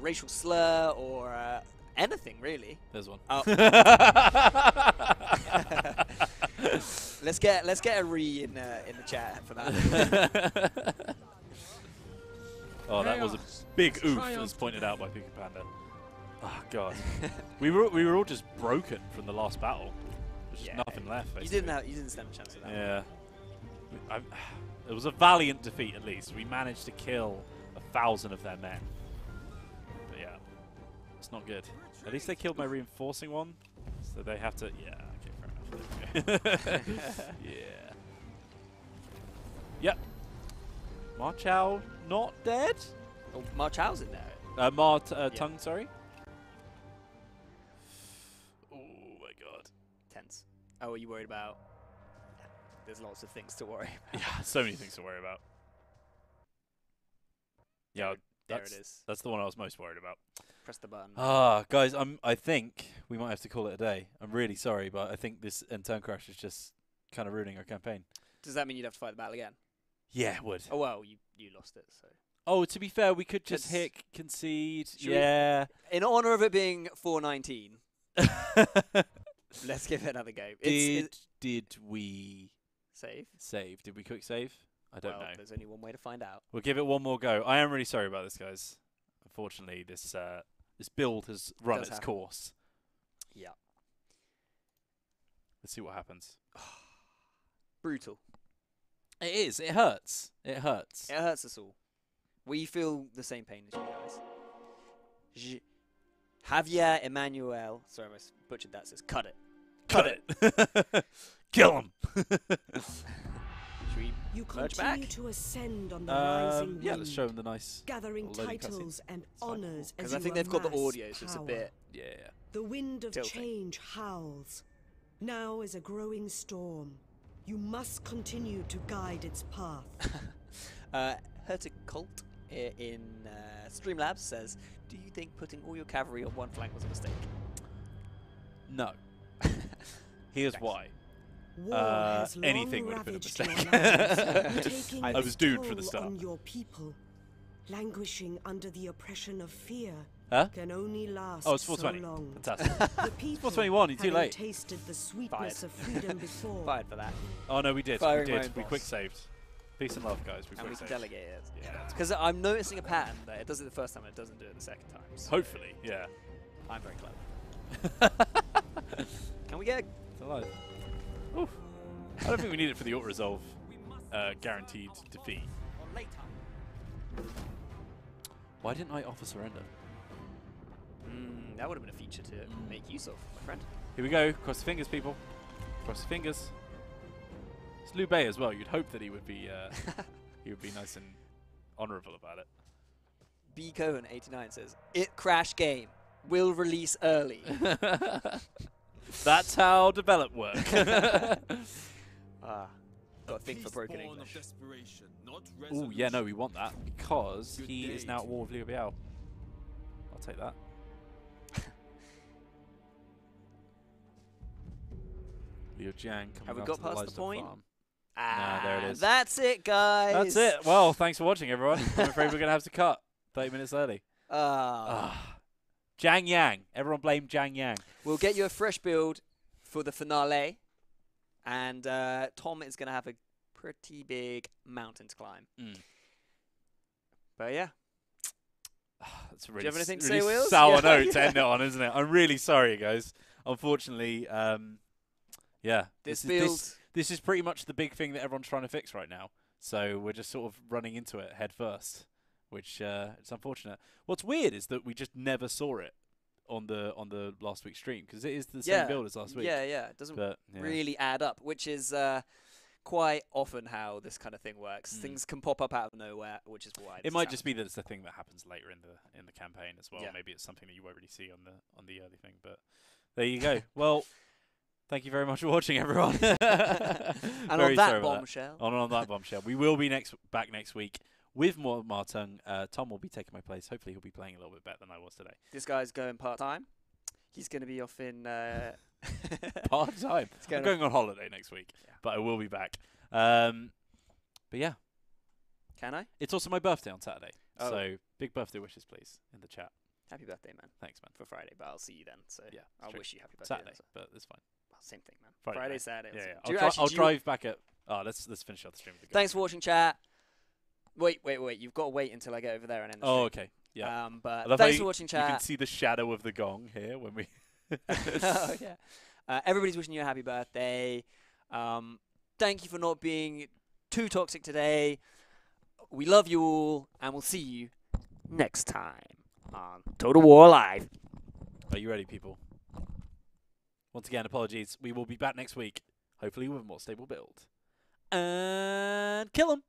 racial slur or anything, really. There's one. Oh. let's get a re in the chat for that. Oh, that was a big oof, as pointed out by Pika Panda. Oh god, we were all just broken from the last battle. There's just nothing left. Basically. You didn't stand a chance of that. Yeah, it was a valiant defeat. At least we managed to kill 1,000 of their men. But yeah, it's not good. At least they killed my reinforcing one, so they have to. Yeah, okay, fair enough. Yeah. Yep. Ma Chao not dead? Oh, Ma Chao's in there. Tung, sorry. Oh my god. Tense. Oh, are you worried about? There's lots of things to worry about. Yeah, so many things to worry about. Yeah, There it is. That's the one I was most worried about. Press the button. Guys, I think we might have to call it a day. I'm really sorry, but I think this end turn crash is just kind of ruining our campaign. Does that mean you'd have to fight the battle again? Yeah, it would. Oh well, you lost it. So. Oh, to be fair, we could just Let's- hit concede. Should we- Yeah. In honor of it being 419, Let's give it another go. Did we save? Did we quick save? I don't know. There's only one way to find out. We'll give it one more go. I am really sorry about this, guys. Unfortunately, this build has run its course. Yeah. Let's see what happens. Brutal. It is. It hurts. It hurts. It hurts us all. We feel the same pain as you guys. Javier Emmanuel, sorry, I butchered that, says, cut it. Cut it. Kill him. Should we You merge continue back? to ascend on the rising wind, yeah, let's show them the nice gathering loading titles and fine. honors as Because you I think they've got the amass audio, so it's a power. bit... Yeah. The wind of tilting. change howls. Now is a growing storm. You must continue to guide its path. Herticult in Streamlabs says, do you think putting all your cavalry on one flank was a mistake? No. Here's why. War has long anything would have been a ravaged your mistake. lands, taking I its was doomed from the toll start. on your people, languishing under the oppression of fear. Huh? Can only last Oh, it's 420. so long. Fantastic. The people, 421, you're too having late. tasted the sweetness Fired. of freedom before, Fired for that. Oh, no, we did. Firing We my did. own We boss. quick saved. Peace and love, guys. We And quick we can saved. delegate it. Yeah. Because I'm noticing a pattern that it does it the first time and it doesn't do it the second time. So Hopefully, yeah. I'm very clever. Can we get It's alive. Oof. I don't think we need it for the auto-resolve guaranteed defeat. Why didn't I offer surrender? that would have been a feature to make use of, my friend. Here we go. Cross the fingers, people. Cross the fingers. It's Liu Bei as well. You'd hope that he would be nice and honourable about it. B Cohen 89 says, "It crash game will release early." That's how develop work. Got a thing for broken English. Oh yeah, no, we want that because he is now at war with Liu Biao. I'll take that. Liu Jiang coming Have we up got to past the livestock point? farm. Nah, there it is. That's it, guys. That's it. Well, thanks for watching, everyone. I'm afraid we're going to have to cut 30 minutes early. Jiang Yang. Everyone blame Jiang Yang. We'll get you a fresh build for the finale. And Tom is going to have a pretty big mountain to climb. But yeah. That's a really, Do you have anything to really say, Wheels? sour note to end it on, isn't it? I'm really sorry, guys. Unfortunately, yeah. This is pretty much the big thing that everyone's trying to fix right now. So we're just sort of running into it head first, which it's unfortunate. What's weird is that we just never saw it on the last week's stream because it is the same build as last week. Yeah. It doesn't really add up, which is quite often how this kind of thing works. Things can pop up out of nowhere, which is why it might just be that it's the thing that happens later in the campaign as well. Yeah. Maybe it's something that you won't really see on the early thing. But there you go. Well. Thank you very much for watching, everyone. And on that bombshell. On that bombshell. We will be back next week with more Martung. Tom will be taking my place. Hopefully he'll be playing a little bit better than I was today. This guy's going part-time. He's going to be off in... part-time? I'm going on holiday next week, but I will be back. But yeah. Can I? It's also my birthday on Saturday. Oh. So big birthday wishes, please, in the chat. Happy birthday, man. Thanks, man. For Friday, but I'll see you then. So yeah, I'll wish you happy birthday. Saturday, but it's fine. Same thing, man. Friday, Saturday. Yeah. I'll drive back at... Oh, let's finish up the stream. Thanks for watching, chat. Wait. You've got to wait until I get over there and end the stream. Oh, okay. Yeah. But thanks for watching, chat. You can see the shadow of the gong here when we... Oh, yeah. Everybody's wishing you a happy birthday. Thank you for not being too toxic today. We love you all, and we'll see you next time on Total War Live. Are you ready, people? Once again, apologies. We will be back next week, hopefully with a more stable build. And kill 'em!